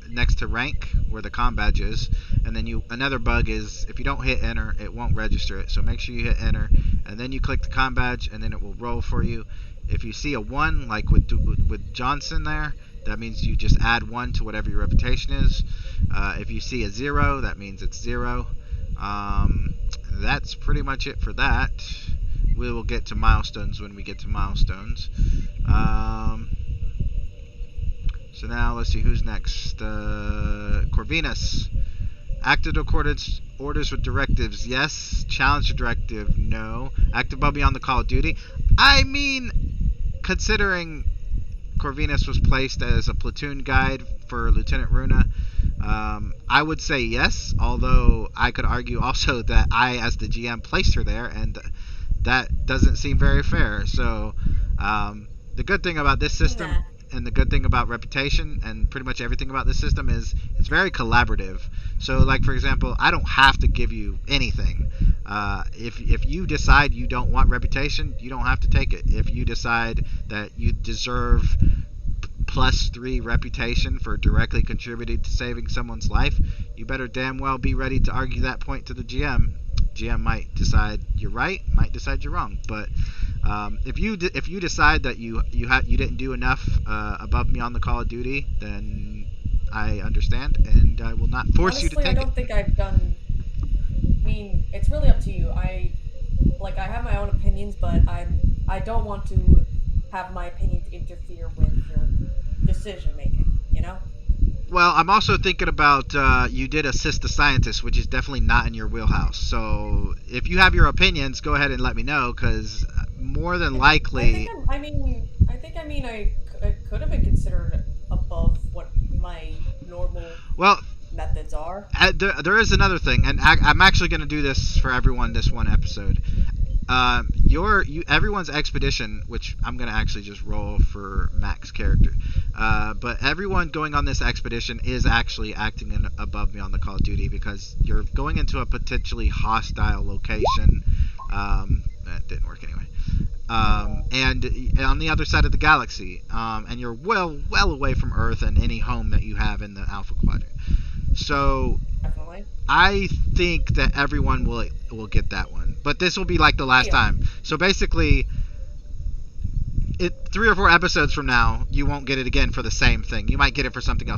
next to rank where the comm badge is, and then another bug is if you don't hit enter, it won't register it, so make sure you hit enter, and then you click the comm badge, and then it will roll for you. If you see a 1, like with Johnson there, that means you just add 1 to whatever your reputation is. If you see a 0, that means it's 0. That's pretty much it for that. We will get to milestones when we get to milestones. So now let's see who's next. Corvinus. Acted accordance orders with directives, yes. Challenge a directive, no. Act above me on the Call of Duty. I mean, considering Corvinus was placed as a platoon guide for Lieutenant Runa, I would say yes, although I could argue also that I, as the GM, placed her there, and that doesn't seem very fair. So, the good thing about this system, Nah. and the good thing about Reputation, and pretty much everything about this system, is it's very collaborative. So, like, for example, I don't have to give you anything. If you decide you don't want Reputation, you don't have to take it. If you decide that you deserve +3 reputation for directly contributing to saving someone's life, you better damn well be ready to argue that point to the GM. GM might decide you're right, might decide you're wrong. But if you decide that you didn't do enough above me on the Call of Duty, then I understand, and I will not force you to Honestly, I take don't it. think I've done. I mean, it's really up to you. I have my own opinions, but I don't want to have my opinions interfere with your decision making. You know? Well, I'm also thinking about you did assist the scientist, which is definitely not in your wheelhouse. So if you have your opinions, go ahead and let me know, because more than likely, I could have been considered above what my normal well, methods are. there is another thing, and I'm actually going to do this for everyone this one episode. Everyone's expedition, which I'm gonna actually just roll for Mac's character, but everyone going on this expedition is actually acting above me on the Call of Duty, because you're going into a potentially hostile location. That didn't work anyway. And on the other side of the galaxy, and you're well away from Earth and any home that you have in the Alpha Quadrant. So Definitely. I think that everyone will get that one, but this will be like the last Yeah. time. So basically, 3 or 4 episodes from now, you won't get it again for the same thing. You might get it for something else.